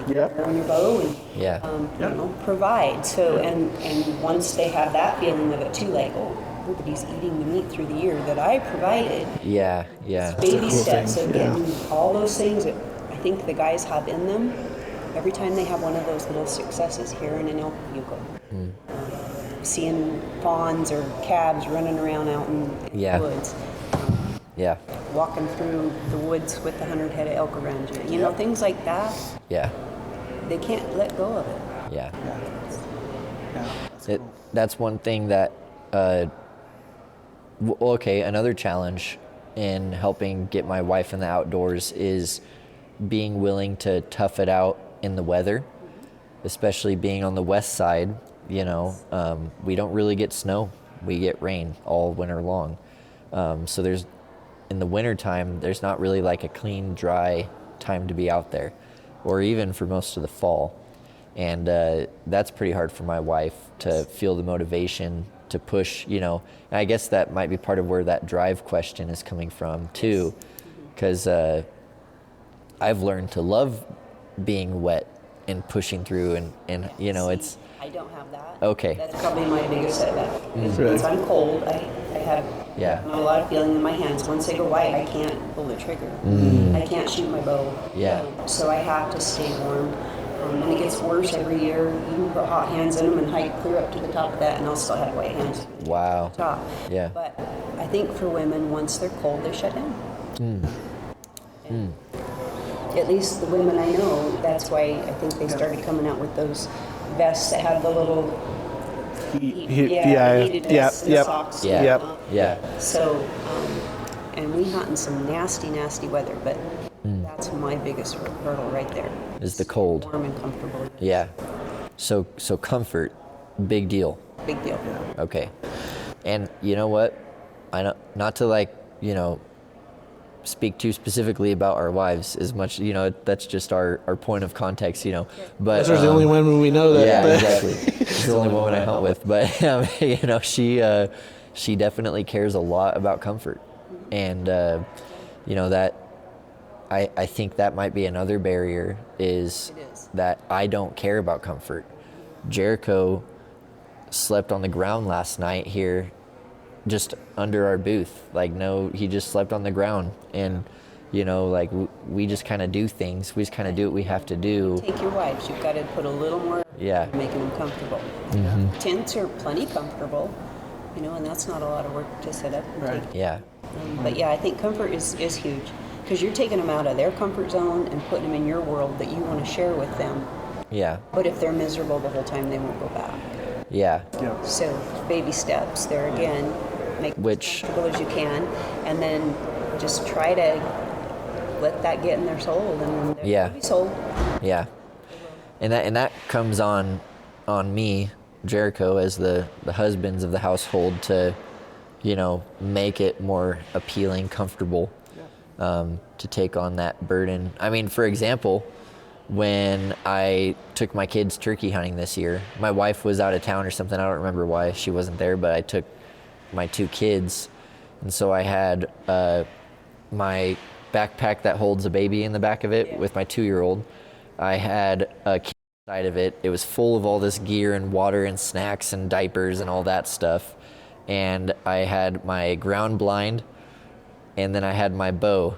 take Yep. care of your bow and provide. So and once they have that feeling of it too, like, oh, everybody's eating the meat through the year that I provided. Yeah. Baby steps of getting all those things that I think the guys have in them. Every time they have one of those little successes here in an elk bugle, seeing fawns or calves running around out in the woods, walking through the woods with 100 head of elk around you, you know, things like that. Yeah. They can't let go of it. Yeah. That's cool. That's one thing that, another challenge in helping get my wife in the outdoors is being willing to tough it out in the weather, especially being on the west side. You know, we don't really get snow. We get rain all winter long. So in the winter time, there's not really like a clean, dry time to be out there, or even for most of the fall. And that's pretty hard for my wife to feel the motivation to push, you know. And I guess that might be part of where that drive question is coming from too, because I've learned to love being wet and pushing through, and you know, it's... I don't have that. Okay. That's probably my biggest setback. Once I'm cold, I have not a lot of feeling in my hands. Once they go white, I can't pull the trigger. I can't shoot my bow. So I have to stay warm. And it gets worse every year. You can put hot hands in them and hike clear up to the top of that, and I'll still have white hands. Wow. Top. Yeah. But I think for women, once they're cold, they shut down. At least the women I know, that's why I think they started coming out with those vests that have the little heated vests and socks. So, and we hunt in some nasty, nasty weather, but that's my biggest hurdle right there. Is the cold. Warm and comfortable. Yeah. So comfort, big deal. Big deal. Okay. And you know what? I know, not to like, you know, speak too specifically about our wives as much, you know, that's just our point of context, you know. But those are the only women we know that. Yeah, exactly. It's the only woman I hunt with. But you know, she definitely cares a lot about comfort, and you know, that I think that might be another barrier is that I don't care about comfort. Jericho slept on the ground last night here, just under our booth. Like, no, he just slept on the ground, and you know, like we just kind of do things. We just kind of do what we have to do. Take your wives. You've got to put a little more. Making them comfortable. Tents are plenty comfortable, you know, and that's not a lot of work to set up. And take. But yeah, I think comfort is huge, because you're taking them out of their comfort zone and putting them in your world that you want to share with them. But if they're miserable the whole time, they won't go back. So baby steps there again. Make them as comfortable as you can, and then just try to let that get in their soul, and they'll be sold. And that comes on me, Jericho, as the husbands of the household, to, you know, make it more appealing, comfortable, to take on that burden. I mean, for example, when I took my kids turkey hunting this year, my wife was out of town or something. I don't remember why she wasn't there, but I took my two kids, and so I had my backpack that holds a baby in the back of it with my 2-year-old. I had a kid inside of it. It was full of all this gear and water and snacks and diapers and all that stuff. And I had my ground blind, and then I had my bow.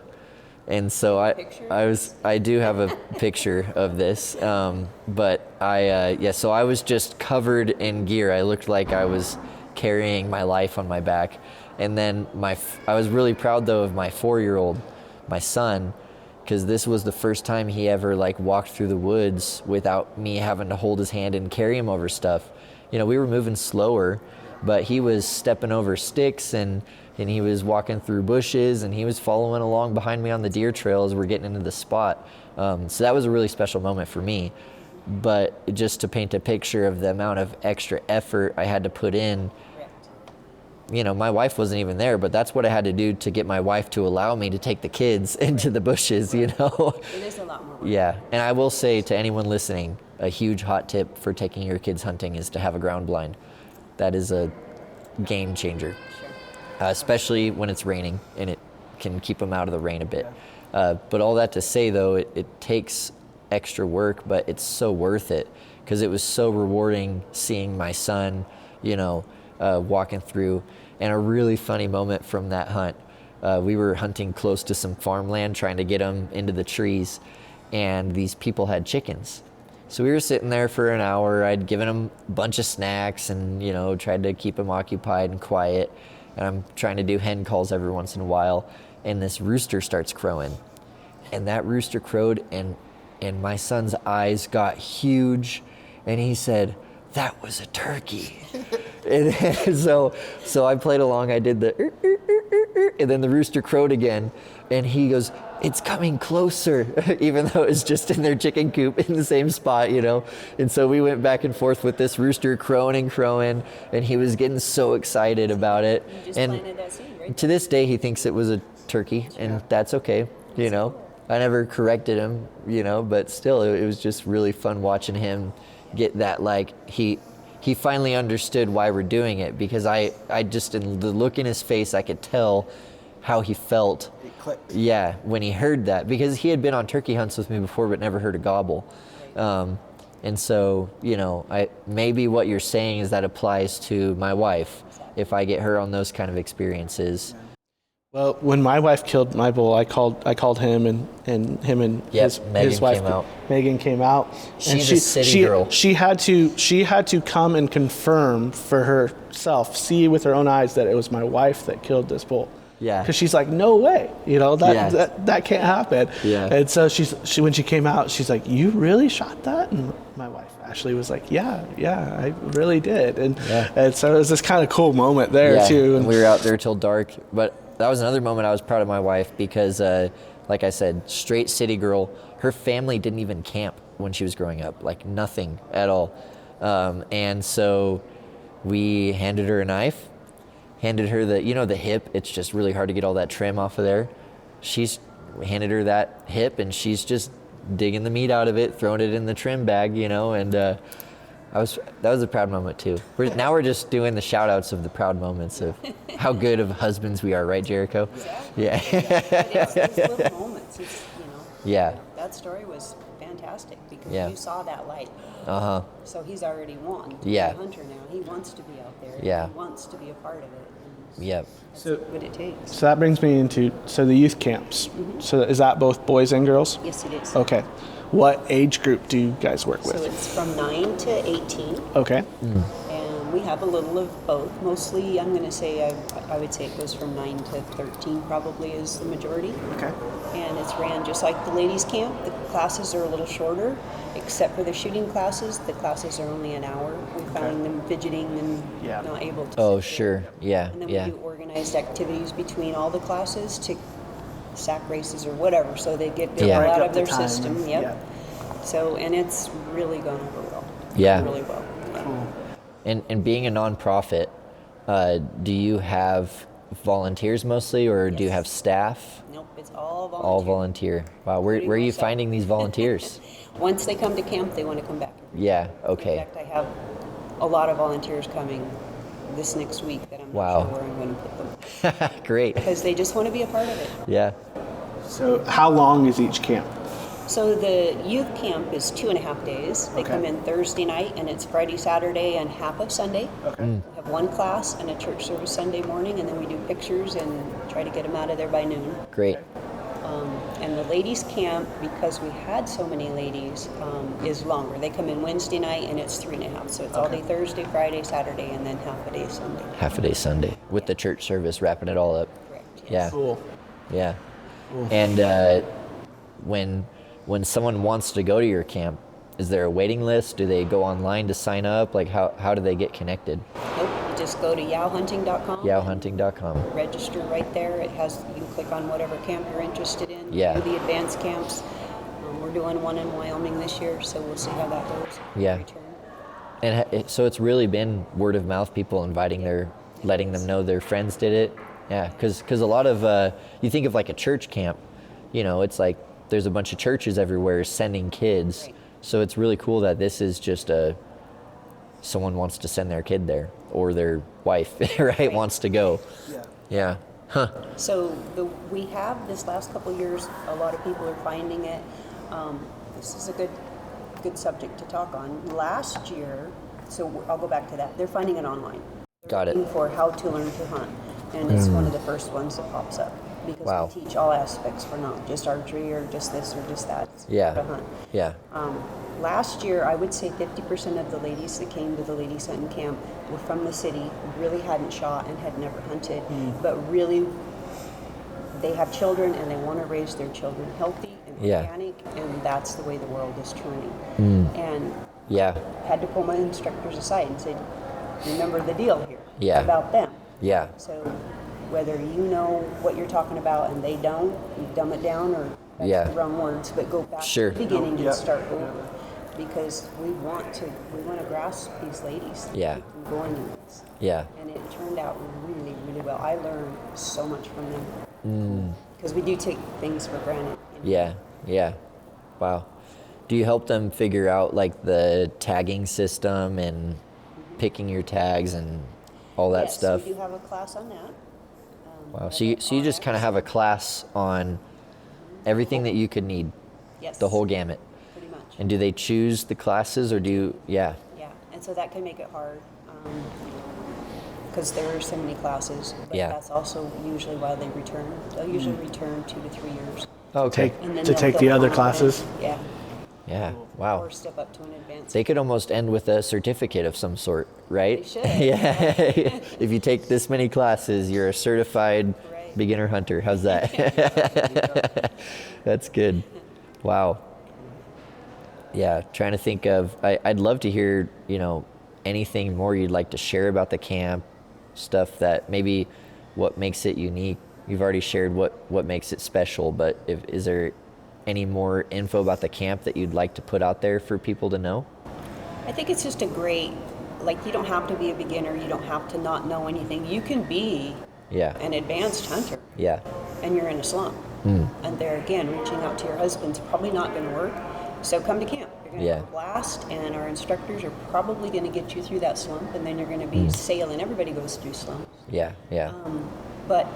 And so I do have a picture of this, but so I was just covered in gear. I looked like I was carrying my life on my back. And then I was really proud though of my 4-year-old, my son, because this was the first time he ever like walked through the woods without me having to hold his hand and carry him over stuff. You know, we were moving slower, but he was stepping over sticks, and he was walking through bushes, and he was following along behind me on the deer trail as we're getting into the spot. So that was a really special moment for me. But just to paint a picture of the amount of extra effort I had to put in, my wife wasn't even there, but that's what I had to do to get my wife to allow me to take the kids into the bushes, It is a lot more work. Yeah, and I will say to anyone listening, a huge hot tip for taking your kids hunting is to have a ground blind. That is a game changer, especially when it's raining, and it can keep them out of the rain a bit. But all that to say, though, it takes extra work, but it's so worth it, because it was so rewarding seeing my son, walking through. And a really funny moment from that hunt, we were hunting close to some farmland, trying to get them into the trees, and these people had chickens. So we were sitting there for an hour. I'd given them a bunch of snacks and, tried to keep them occupied and quiet. And I'm trying to do hen calls every once in a while. And this rooster starts crowing. And that rooster crowed, and my son's eyes got huge. And he said, "That was a turkey." and so I played along. I did the, and then the rooster crowed again. And he goes, "It's coming closer," even though it's just in their chicken coop in the same spot, And so we went back and forth with this rooster crowing, and he was getting so excited about it. You just and planted that seed, right? to this day, he thinks it was a turkey, and that's okay, I never corrected him, but still, it was just really fun watching him get that, he finally understood why we're doing it, because I just, in the look in his face, I could tell how he felt. It clicked. Yeah, when he heard that, because he had been on turkey hunts with me before, but never heard a gobble. And so, maybe what you're saying is that applies to my wife. If I get her on those kind of experiences. Well, when my wife killed my bull, I called him, and him and his wife Megan came out. She's a city girl. She had to come and confirm for herself, see with her own eyes, that it was my wife that killed this bull. Yeah. Because she's like, "No way, that can't happen." Yeah. And so she when she came out, she's like, "You really shot that?" And my wife Ashley was like, "Yeah, I really did." And so it was this kind of cool moment there too. And we were out there till dark, but that was another moment I was proud of my wife, because, like I said, straight city girl. Her family didn't even camp when she was growing up, nothing at all. And so we handed her a knife. Handed her the hip. It's just really hard to get all that trim off of there. Handed her that hip, and she's just digging the meat out of it, throwing it in the trim bag, and that was a proud moment too. Now we're just doing the shout outs of the proud moments of how good of husbands we are, right, Jericho? Exactly. Yeah. It's little moments. Yeah. That story was fantastic, because Yeah. you saw that light. So he's already won. Yeah. He's a hunter now. He wants to be out there. Yeah. He wants to be a part of it. And Yep. That's So- what it takes. So that brings me into the youth camps. So is that both boys and girls? Yes, it is. Okay. What age group do you guys work So with? it's from 9 to 18. Okay. And we have a little of both. Mostly, I'm going to say, I would say it goes from 9 to 13 probably is the majority. Okay. And it's ran just like the ladies' camp. The classes are a little shorter, except for the shooting classes. The classes are only an hour. We found them fidgeting and Yeah. not able to. Oh, sit there. sure. Yeah. And then Yeah. we do organized activities between all the classes to sack races or whatever, so they get Yeah. a Break lot up of the their time. system. Yep. So, and it's really gone over well. Yeah. Really well. Yeah. Cool. And being a nonprofit, do you have volunteers mostly, or do you Yes. have staff? Nope, it's all volunteer. All volunteer. Wow, where are you much so. finding these volunteers? Once they come to camp, they want to come back. Yeah, In okay. fact, I have a lot of volunteers coming this next week that I'm Wow. not sure where I'm going to put them, Great. because they just want to be a part of it. Yeah. So how long is each camp? So the youth camp is 2.5 days. They Okay. come in Thursday night, and it's Friday, Saturday, and half of Sunday. Okay. We have one class and a church service Sunday morning, and then we do pictures and try to get them out of there by noon. Great. And the ladies' camp, because we had so many ladies, is longer. They come in Wednesday night, and it's 3.5. So it's all day Thursday, Friday, Saturday, and then half a day Sunday. Half a day Sunday with the church service wrapping it all up. Correct. Yeah. Yes. Cool. Yeah. And when someone wants to go to your camp, is there a waiting list? Do they go online to sign up? How do they get connected? Nope. You just go to yowhunting.com. Yowhunting.com. Register right there. It has, you can click on whatever camp you're interested in. Yeah. Do the advanced camps. We're doing one in Wyoming this year, so we'll see how that goes. Yeah. Return. And so it's really been word of mouth, people inviting letting them know their friends did it. Yeah, because a lot of, you think of like a church camp, it's like there's a bunch of churches everywhere sending kids. Right. So it's really cool that this is just someone wants to send their kid there, or their wife, right, wants to go. Yeah. Huh. So we have this last couple of years, a lot of people are finding it. This is a good subject to talk on. Last year, so I'll go back to that. They're finding it online. Got it. For how to learn to hunt, and it's one of the first ones that pops up because we teach all aspects. We're not just archery or just this or just that. It's how to hunt. Yeah. Last year, I would say 50% of the ladies that came to the ladies hunting camp were from the city, really hadn't shot and had never hunted, but really they have children and they want to raise their children healthy and organic, and that's the way the world is turning. And had to pull my instructors aside and say, remember the deal here about them. Yeah. So whether you know what you're talking about and they don't, you dumb it down, or that's the wrong words, but go back to the beginning and start over. Because we want to grasp these ladies to keep them going in this. Yeah. And it turned out really, really well. I learned so much from them. Because we do take things for granted. Yeah. Wow. Do you help them figure out like the tagging system and picking your tags and all that stuff? Yes, we do have a class on that. Wow. So you just kind of have a class on everything that you could need. Yes. The whole gamut. Pretty much. And do they choose the classes, or do you, Yeah, and so that can make it hard because there are so many classes. But that's also usually why they return. They'll usually return 2 to 3 years. Okay. To take the other classes? Yeah. Wow. Or step up to an advanced. They could almost end with a certificate of some sort, right? They should. If you take this many classes, you're a certified beginner hunter. How's that? That's good. Wow. Yeah, trying to think of, I'd love to hear, anything more you'd like to share about the camp, stuff that maybe what makes it unique. You've already shared what makes it special, but is there any more info about the camp that you'd like to put out there for people to know? I think it's just a great, you don't have to be a beginner, you don't have to not know anything. You can be an advanced hunter. Yeah. And you're in a slump. And there again, reaching out to your husband's probably not going to work. So come to camp. You're going to have a blast, and our instructors are probably going to get you through that slump, and then you're going to be sailing. Everybody goes through slumps. Yeah. But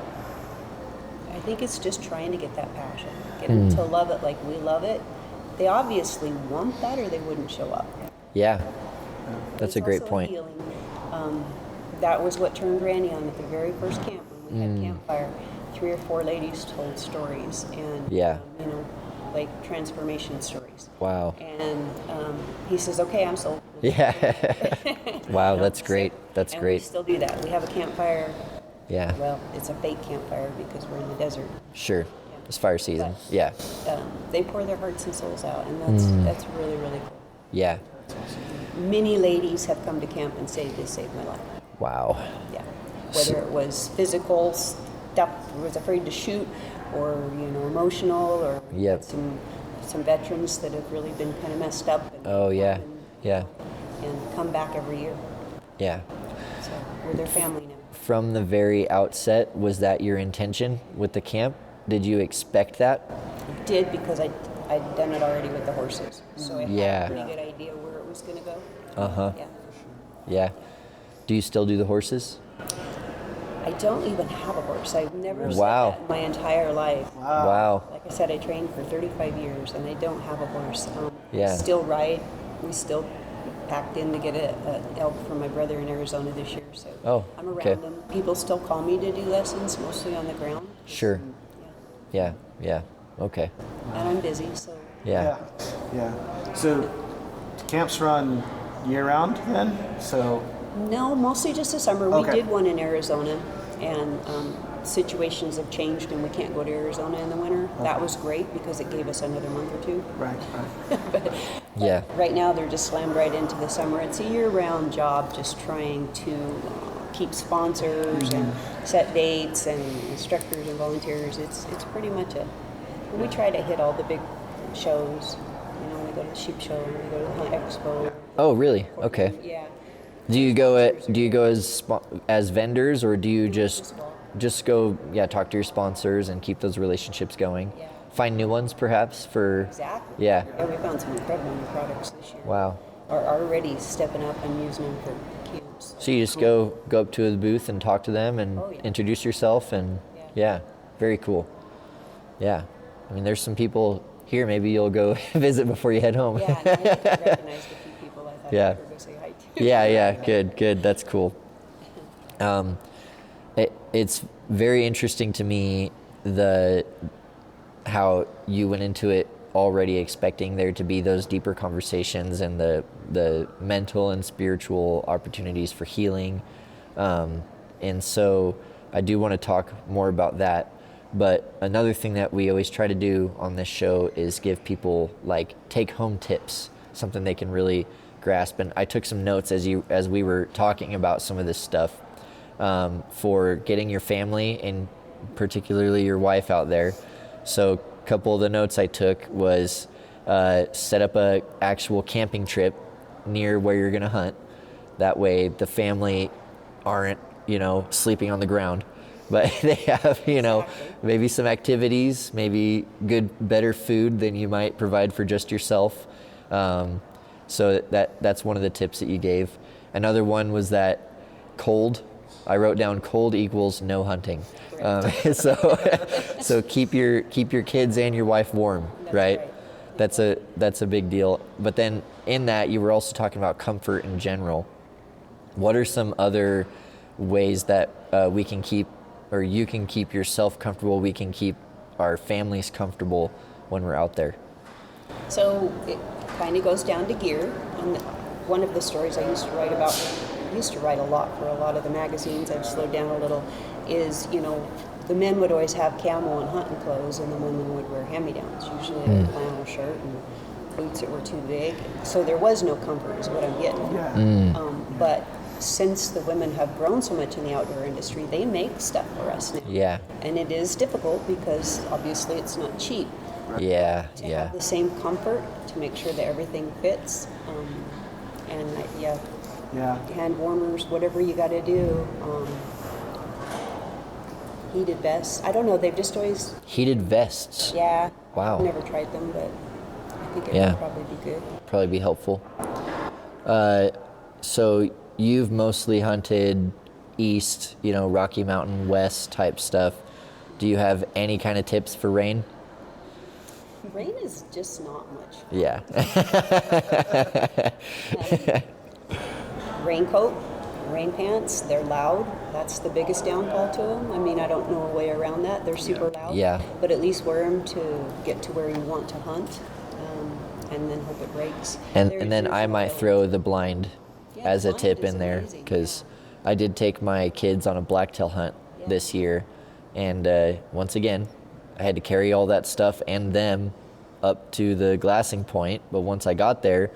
I think it's just trying to get that passion, get them to love it like we love it. They obviously want that, or they wouldn't show up. Yeah. That's a great point. That was what turned Randy on at the very first camp when we had campfire. 3 or 4 ladies told stories, and transformation stories. Wow. And he says, "Okay, I'm sold." Yeah. Wow, that's great. That's and great. We still do that. We have a campfire. Yeah. Well, it's a fake campfire because we're in the desert. Sure. Yeah. It's fire season. But, they pour their hearts and souls out, and that's really, really cool. Yeah. Many ladies have come to camp and said, "This saved my life." Wow. Yeah. Whether it was physical stuff, was afraid to shoot, or emotional, or some veterans that have really been kind of messed up. And, and come back every year. Yeah. So we're their family now. From the very outset, was that your intention with the camp? Did you expect that? I did, because I'd done it already with the horses, so I had a pretty good idea where it was going to go. Yeah. Do you still do the horses? I don't even have a horse. I've never said that in my entire life. Wow. Like I said, I trained for 35 years, and I don't have a horse. Still ride. We still packed in to get an elk from my brother in Arizona this year. So I'm around them. People still call me to do lessons, mostly on the ground. Sure. Yeah. Okay. And I'm busy, so. Yeah. So camps run year-round then? No, mostly just the summer. We did one in Arizona, and situations have changed, and we can't go to Arizona in the winter. That was great because it gave us another month or two. Right. but right now they're just slammed right into the summer. It's a year-round job, just trying to keep sponsors and set dates and instructors and volunteers. It's pretty much we try to hit all the big shows. We go to the sheep show, we go to the hunt expo. Oh, really? Okay. Yeah. Do you go as vendors, or do you just go talk to your sponsors and keep those relationships going? Yeah. Find new ones perhaps for Exactly. Yeah. We found some incredible new products this year. Wow. Are already stepping up and using them for camps. So you just go up to the booth and talk to them and introduce yourself and very cool. Yeah. I mean, there's some people here. Maybe you'll go visit before you head home. Yeah, and I think I recognized a few people. I thought I'd better go say hi to. Yeah. Good. That's cool. It's very interesting to me how you went into it already expecting there to be those deeper conversations and the mental and spiritual opportunities for healing. And so I do want to talk more about that. But another thing that we always try to do on this show is give people like take home tips, something they can really grasp. And I took some notes as we were talking about some of this stuff for getting your family and particularly your wife out there. So a couple of the notes I took was set up a actual camping trip near where you're going to hunt. That way the family aren't, sleeping on the ground, but they have, maybe some activities, maybe better food than you might provide for just yourself. So that's one of the tips that you gave. Another one was that cold. I wrote down cold equals no hunting. So keep your kids and your wife warm, right? That's a big deal. But then in that you were also talking about comfort in general. What are some other ways that we can keep, or you can keep yourself comfortable, we can keep our families comfortable when we're out there? So it kind of goes down to gear. And one of the stories I used to write about, I used to write a lot for a lot of the magazines, I've slowed down a little, is, the men would always have camo and hunting clothes, and the women would wear hand-me-downs, usually a flannel shirt and boots that were too big. So there was no comfort is what I'm getting. Yeah. But since the women have grown so much in the outdoor industry, they make stuff for us now. Yeah. And it is difficult because obviously it's not cheap. Yeah. To have the same comfort, to make sure that everything fits. Hand warmers, whatever you got to do. Heated vests. I don't know. They've just always heated vests. Yeah. Wow. I've never tried them, but I think it would probably be good. Probably be helpful. So you've mostly hunted east, Rocky Mountain West type stuff. Do you have any kind of tips for rain? Rain is just not much. Yeah. Raincoat, rain pants, they're loud. That's the biggest downfall to them. I mean, I don't know a way around that. They're super loud. Yeah. But at least wear them to get to where you want to hunt, and then hope it breaks. And then I might throw the blind as a tip in there, because I did take my kids on a blacktail hunt this year, and once again, I had to carry all that stuff and them up to the glassing point. But once I got there,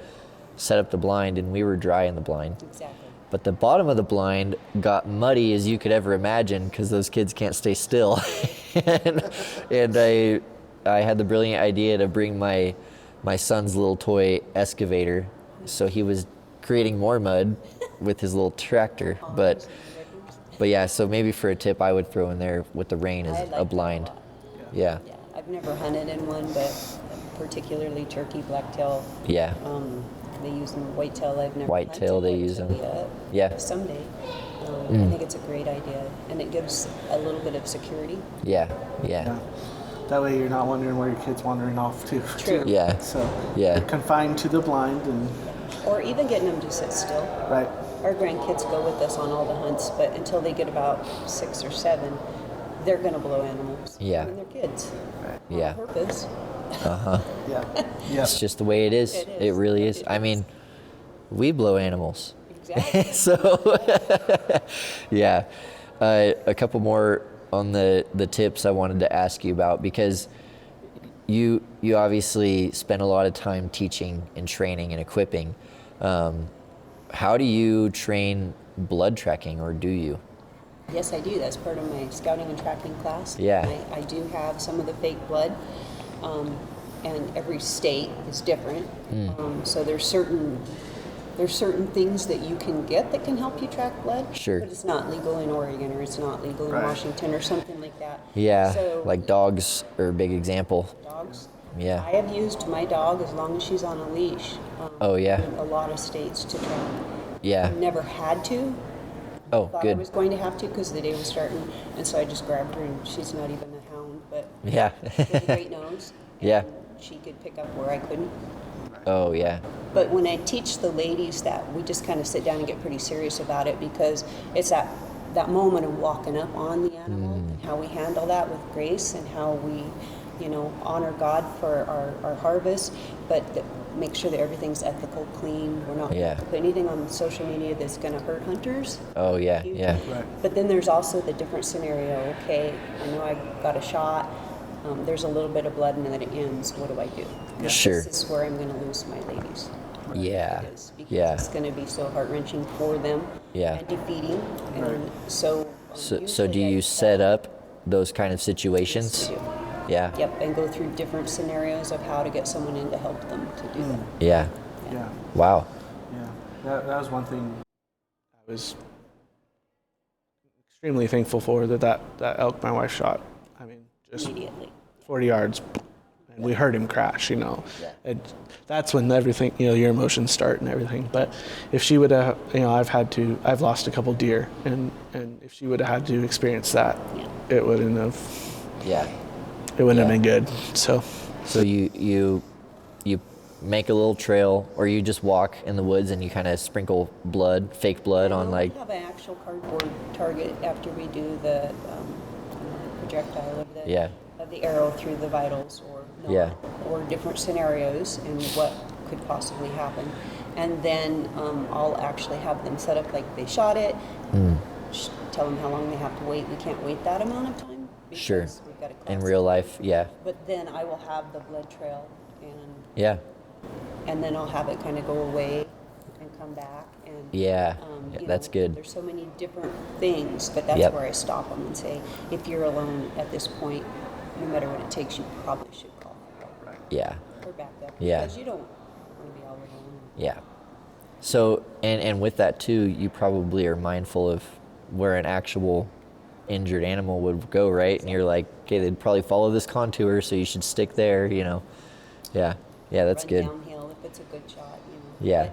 set up the blind, and we were dry in the blind. Exactly. But the bottom of the blind got muddy as you could ever imagine, because those kids can't stay still. and I had the brilliant idea to bring my son's little toy excavator, so he was creating more mud with his little tractor. But yeah, so maybe for a tip I would throw in there with the rain is a blind. Yeah. I've never hunted in one, but particularly turkey, blacktail. Yeah. They use them. Whitetail, I've never Whitetail, hunted they use them. Yet. Someday. I think it's a great idea, and it gives a little bit of security. Yeah. That way you're not wondering where your kid's wandering off to. True. Yeah. So Yeah. you're confined to the blind and. Or even getting them to sit still. Right. Our grandkids go with us on all the hunts, but until they get about 6 or 7, they're going to blow animals. Yeah. I mean, they're kids. Right. Yeah. On purpose. Yeah. It's just the way it is. It really is. I mean, we blow animals. Exactly. So, yeah. A couple more on the tips I wanted to ask you about, because you obviously spend a lot of time teaching and training and equipping. How do you train blood tracking, or do you? Yes, I do. That's part of my scouting and tracking class. Yeah. I do have some of the fake blood, and every state is different. So there's certain there's certain things that you can get that can help you track blood. Sure. But it's not legal in Oregon, or it's not legal in Washington, or something like that. Yeah, so, like dogs are a big example. Dogs. Yeah. I have used my dog as long as she's on a leash. In a lot of states to track. Yeah. Never had to. Oh, Thought good. I was going to have to because the day was starting, and so I just grabbed her, and she's not even a hound, but Yeah. with a great nose. Yeah. She could pick up where I couldn't. Oh, yeah. But when I teach the ladies that, we just kind of sit down and get pretty serious about it, because it's that moment of walking up on the animal, and how we handle that with grace, and how we, honor God for our harvest, but make sure that everything's ethical, clean. We're not going to put anything on social media that's going to hurt hunters. Oh, yeah, yeah. Right. But then there's also the different scenario. Okay, I know I got a shot. There's a little bit of blood, and then it ends. What do I do? Sure. This is where I'm going to lose my ladies. Yeah. Because Yeah. it's going to be so heart-wrenching for them. Yeah. And defeating. And so do you set up those kind of situations? Yes, we do. Yeah. Yep, and go through different scenarios of how to get someone in to help them to do that. Yeah. Yeah. Wow. Yeah. That was one thing I was extremely thankful for, that elk my wife shot. I mean, just Immediately. 40 yards, and we heard him crash, And that's when everything, your emotions start and everything. But if she would have, I've lost a couple deer, and if she would have had to experience that, it wouldn't have. Yeah. It wouldn't have been good. So you make a little trail, or you just walk in the woods and you kind of sprinkle fake blood on We have an actual cardboard target after we do the projectile of the arrow through the vitals, or different scenarios and what could possibly happen. And then I'll actually have them set up like they shot it, tell them how long they have to wait. We can't wait that amount of time. Sure. We've got to in real life, yeah. But then I will have the blood trail, and then I'll have it kind of go away and come back. And that's good. There's so many different things, but that's where I stop them and say, if you're alone at this point, no matter what it takes, you probably should call. Yeah. Or back up. Yeah. Because you don't want to be all alone. Yeah. So, and with that too, you probably are mindful of where an actual injured animal would go, right? And you're like, okay, they'd probably follow this contour, so you should stick there, Yeah. Yeah, that's Run good. downhill if it's a good shot, Yeah.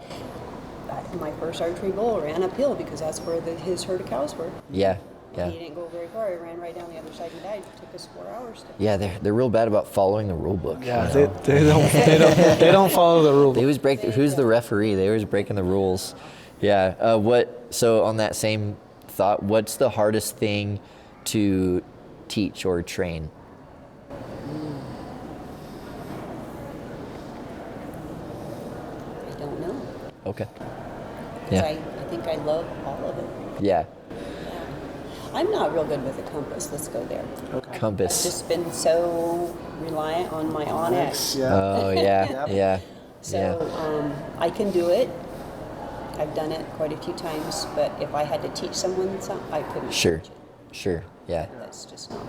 But my first archery bull ran uphill because that's where his herd of cows were. Yeah. Yeah. He didn't go very far. He ran right down the other side and died. It took us 4 hours to. Yeah, they're real bad about following the rule book. Yeah, they don't follow the rule book. They always break. Who's the referee? They always breaking the rules. Yeah. So on that same thought, what's the hardest thing to teach or train? I don't know. Okay. 'Cause Yeah. I think I love all of it. Yeah. I'm not real good with a compass. Let's go there. I've Compass. just been so reliant on my Onyx. Oh yeah. Yeah. So I can do it. I've done it quite a few times, but if I had to teach someone something, I couldn't Sure. teach it. Sure. Yeah. That's just not.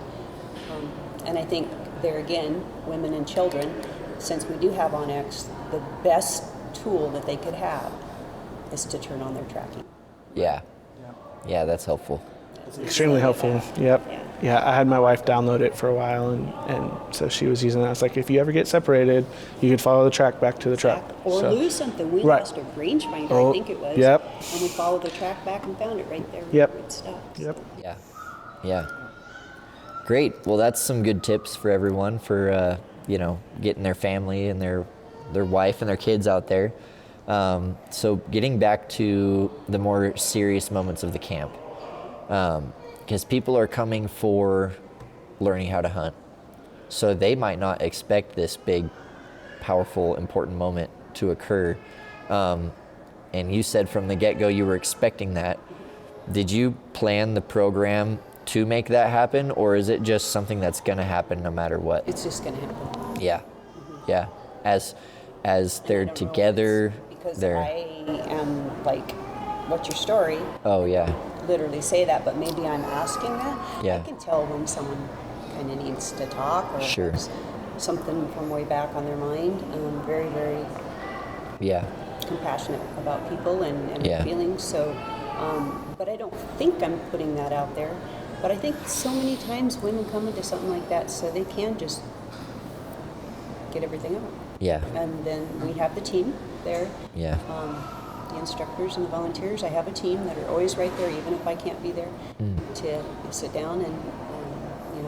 And I think there again, women and children, since we do have Onyx, the best tool that they could have is to turn on their tracking. Yeah. Yeah, that's helpful. Extremely helpful. Yep. Yeah, I had my wife download it for a while, and so she was using that. It's like, if you ever get separated, you could follow the track back to the truck. Or lose something. We lost a rangefinder, I think it was. Yep. And we followed the track back and found it right there. Yep. Where it stopped. Yep. Yeah. Yeah. Great. Well, that's some good tips for everyone for getting their family and their wife and their kids out there. So getting back to the more serious moments of the camp, because people are coming for learning how to hunt, so they might not expect this big, powerful, important moment to occur. And you said from the get-go you were expecting that. Did you plan the program to make that happen, or is it just something that's going to happen no matter what? It's just going to happen. Yeah. Yeah. As they're together, because I am like, what's your story? Oh yeah. Literally say that, but maybe I'm asking that. Yeah. I can tell when someone kind of needs to talk, or has something from way back on their mind. Very, very. Yeah. compassionate about people and their feelings. So, but I don't think I'm putting that out there. But I think so many times women come into something like that so they can just get everything out. Yeah. And then we have the team there. Yeah. The instructors and the volunteers. I have a team that are always right there, even if I can't be there, to sit down and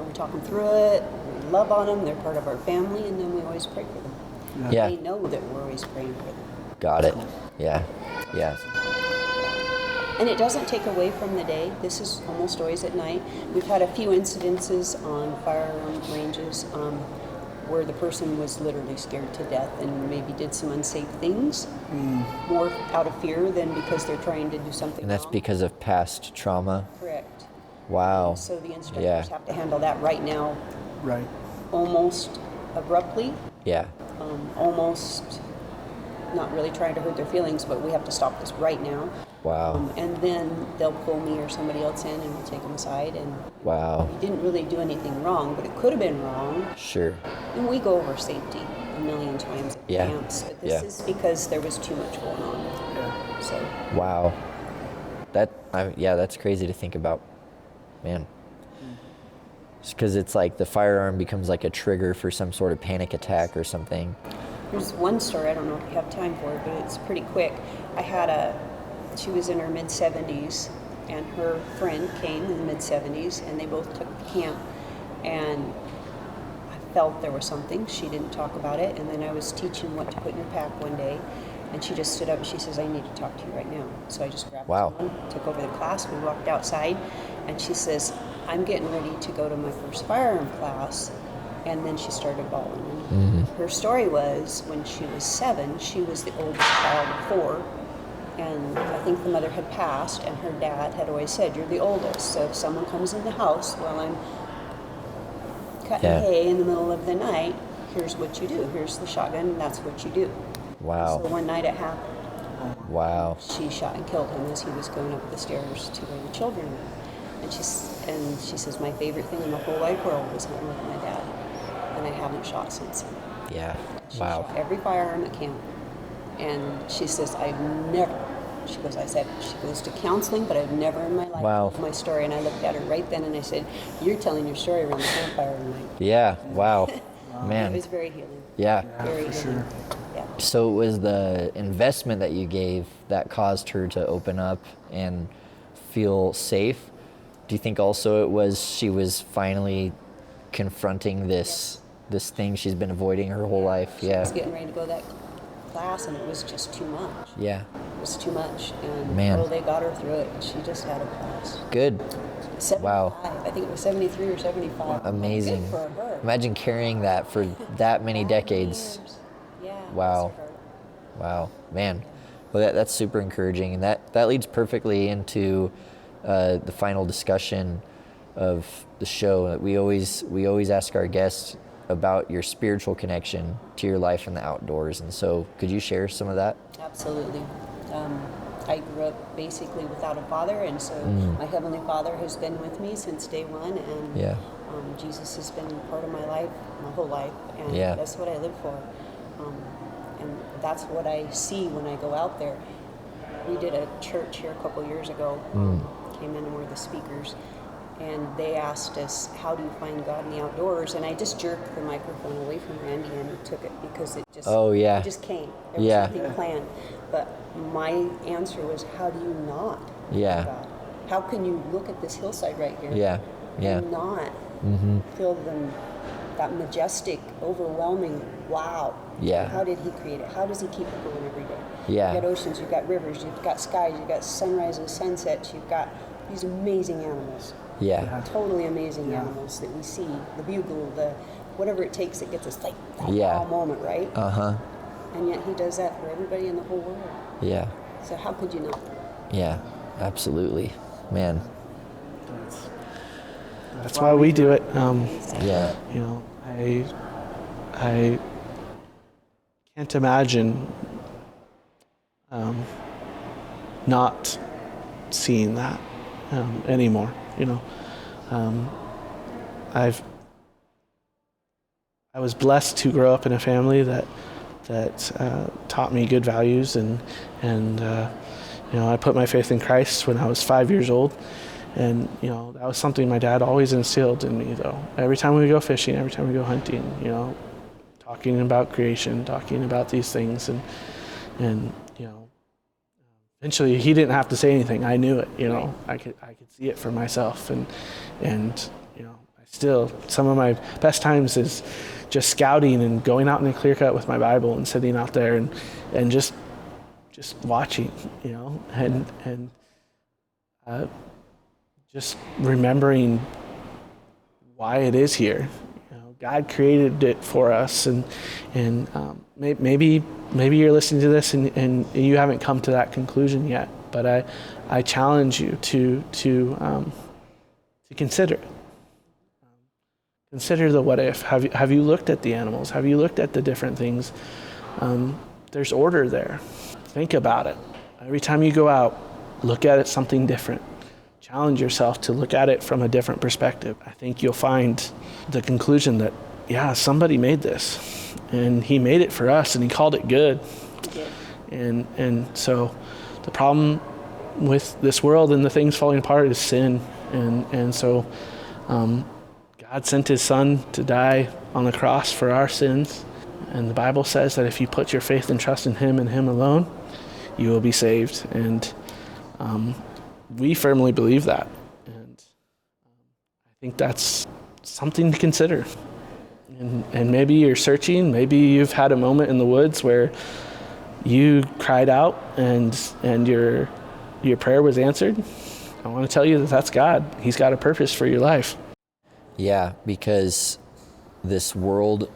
we talk them through it. We love on them. They're part of our family, and then we always pray for them. Yeah. They know that we're always praying for them. Got it. Yeah. Yeah. And it doesn't take away from the day. This is almost always at night. We've had a few incidences on firearm ranges where the person was literally scared to death and maybe did some unsafe things, more out of fear than because they're trying to do something And that's wrong. because of past trauma? Correct. Wow. So the instructors have to handle that right now, Right. almost abruptly, Yeah. almost not really trying to hurt their feelings, but we have to stop this right now. Wow. And then they'll pull me or somebody else in and we'll take them aside. And Wow. we didn't really do anything wrong, but it could have been wrong. Sure. And we go over safety a million times at Yeah. camps, but this is because there was too much going on. Yeah. So Wow. That's crazy to think about. Man. Because it's like the firearm becomes like a trigger for some sort of panic attack or something. there's one story, I don't know if you have time for it, but it's pretty quick. She was in her mid-70s, and her friend came in the mid-70s, and they both took the camp. And I felt there was something. She didn't talk about it, and then I was teaching what to put in your pack one day, and she just stood up and she says, I need to talk to you right now. So I just grabbed someone, took over the class, we walked outside, and she says, I'm getting ready to go to my first firearm class. And then she started bawling. Mm-hmm. Her story was when she was 7, she was the oldest child of 4. And I think the mother had passed, and her dad had always said, you're the oldest. So if someone comes in the house while I'm cutting hay in the middle of the night, here's what you do. Here's the shotgun, and that's what you do. Wow. So one night it happened. Wow. She shot and killed him as he was going up the stairs to where the children were. And she says, my favorite thing in the whole wide world was hunting with my dad. And I haven't shot since. Yeah. She Wow. shot every firearm at camp. And she says, she goes to counseling, but I've never in my life told my story. And I looked at her right then and I said, you're telling your story around the campfire tonight. Yeah. Wow. Man. It was very healing. Yeah. Very for healing. sure. Yeah. So it was the investment that you gave that caused her to open up and feel safe. Do you think also it was she was finally confronting this thing she's been avoiding her whole life? She was getting ready to go to that class, and it was just too much. Yeah. It was too much, and they got her through it. She just had a blast. Good. 75. Wow. I think it was 73 or 75. Amazing. Good for her. Imagine carrying that for that many decades. Years. Yeah. Wow. Wow. Man. Well, that's super encouraging, and that leads perfectly into the final discussion of the show. We always ask our guests about your spiritual connection to your life in the outdoors, and so could you share some of that? Absolutely. I grew up basically without a father, and so my Heavenly Father has been with me since day one, and Jesus has been part of my life, my whole life, and that's what I live for. And that's what I see when I go out there. We did a church here a couple years ago, came in and were the speakers, and they asked us, how do you find God in the outdoors? And I just jerked the microphone away from Randy and took it because it just, it just came. There was something planned. But my answer was, how do you not find God? How can you look at this hillside right here and not feel that majestic, overwhelming, wow. How did he create it? How does he keep it going every day? You've got oceans, you've got rivers, you've got skies, you've got sunrises, sunsets, you've got these amazing animals. Totally amazing animals that we see. The bugle, the whatever it takes that gets us like that wow moment, right? And yet he does that for everybody in the whole world. So how could you not? Absolutely. Man. That's why we do it. You know, I can't imagine not seeing that anymore. You know, I was blessed to grow up in a family that taught me good values, and I put my faith in Christ when I was 5 years old, and that was something my dad always instilled in me. Though every time we go fishing, every time we go hunting, talking about creation, talking about these things, and eventually he didn't have to say anything. I knew it. I could see it for myself, and I still, some of my best times is just scouting and going out in a clear cut with my Bible and sitting out there and just watching, and just remembering why it is here. God created it for us, and maybe you're listening to this and you haven't come to that conclusion yet, but I challenge you to consider it. Consider the what if. Have you looked at the animals? Have you looked at the different things? There's order there. Think about it. Every time you go out, look at it something different. Challenge yourself to look at it from a different perspective. I think you'll find the conclusion that, somebody made this, and he made it for us, and he called it good. And so the problem with this world and the things falling apart is sin. And so God sent his son to die on the cross for our sins. And the Bible says that if you put your faith and trust in him and him alone, you will be saved. And we firmly believe that. And I think that's something to consider. And maybe you're searching, maybe you've had a moment in the woods where you cried out and your prayer was answered. I want to tell you that that's God. He's got a purpose for your life. Yeah, because this world,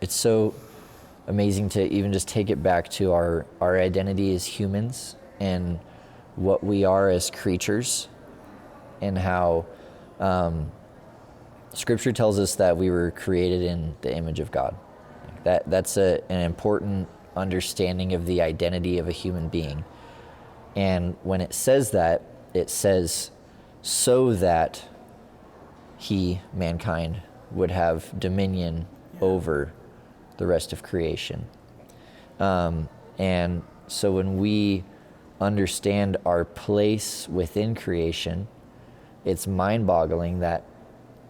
it's so amazing to even just take it back to our identity as humans and what we are as creatures, and how Scripture tells us that we were created in the image of God. That's an important understanding of the identity of a human being. And when it says that, it says so that mankind, would have dominion over the rest of creation. And so when we understand our place within creation, it's mind-boggling that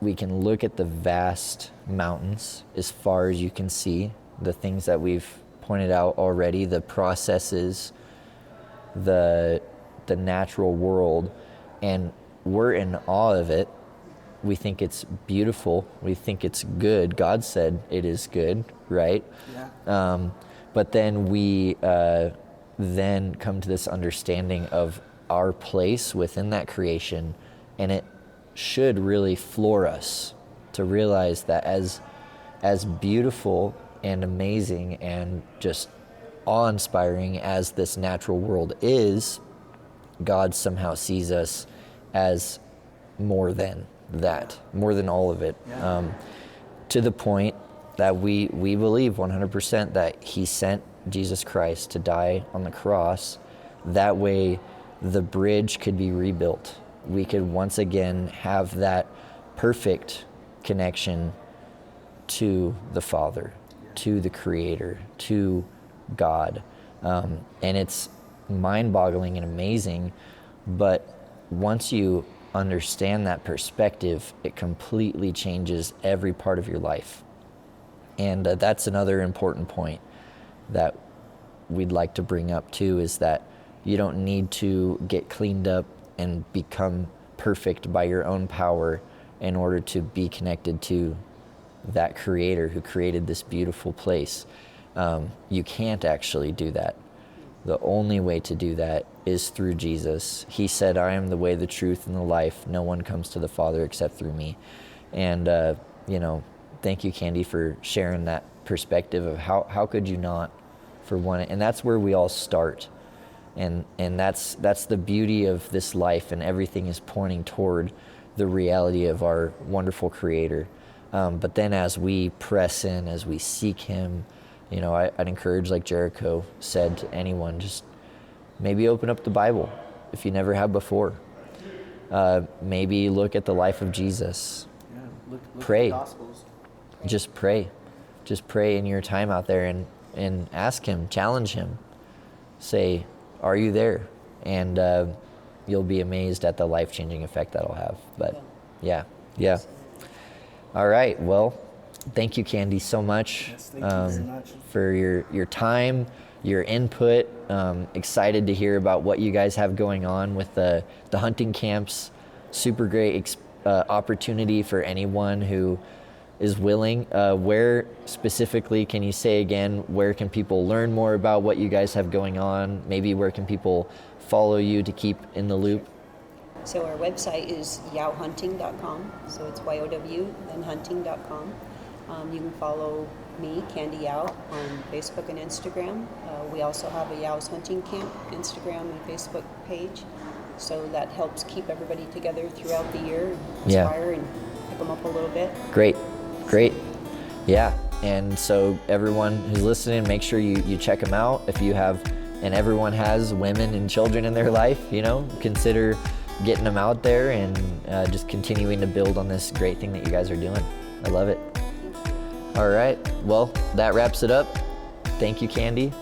we can look at the vast mountains as far as you can see, the things that we've pointed out already, the processes, the natural world, and we're in awe of it. We think it's beautiful. We think it's good. God said it is good, right? Yeah. But then we then come to this understanding of our place within that creation, and it should really floor us to realize that as beautiful and amazing and just awe-inspiring as this natural world is, God somehow sees us as more than that, more than all of it, to the point that we believe 100% that he sent Jesus Christ to die on the cross. That way the bridge could be rebuilt. We could once again have that perfect connection to the Father, to the Creator, to God. And it's mind-boggling and amazing, but once you understand that perspective, it completely changes every part of your life. And that's another important point that we'd like to bring up too, is that you don't need to get cleaned up and become perfect by your own power in order to be connected to that Creator who created this beautiful place. You can't actually do that. The only way to do that is through Jesus. He said, I am the way, the truth, and the life. No one comes to the Father except through me. And, thank you, Candy, for sharing that perspective of how could you not, for one. And that's where we all start. And that's the beauty of this life, and everything is pointing toward the reality of our wonderful Creator. But then as we press in, as we seek Him, I'd encourage, like Jericho said to anyone, just maybe open up the Bible if you never have before. Maybe look at the life of Jesus. Yeah, look pray. At the Gospels. Just pray. Just pray in your time out there, and ask him, challenge him. Say, are you there? And you'll be amazed at the life-changing effect that'll have. But yeah. All right, well, thank you, Candy, so much, Yes, thank you very much. for your time, your input. Excited to hear about what you guys have going on with the hunting camps. Super great opportunity for anyone who is willing. Where specifically, can you say again, where can people learn more about what you guys have going on? Maybe where can people follow you to keep in the loop? So our website is yowhunting.com. So it's YOW, then hunting.com. You can follow me, Candy Yow, on Facebook and Instagram. We also have a Yow's Hunting Camp Instagram and Facebook page. So that helps keep everybody together throughout the year, inspire and pick them up a little bit. Great. Yeah, and so everyone who's listening, make sure you check them out. If you have, and everyone has women and children in their life, consider getting them out there and just continuing to build on this great thing that you guys are doing. I love it. All right, well, that wraps it up. Thank you, Candy,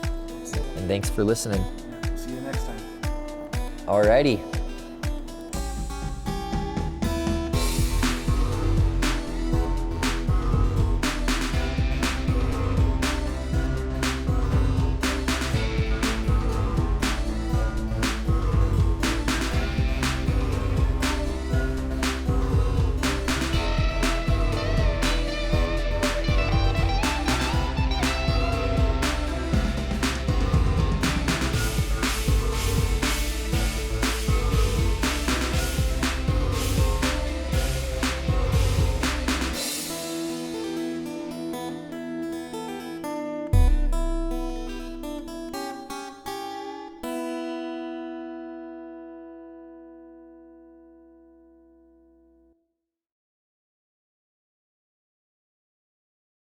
and thanks for listening. See you next time. All righty.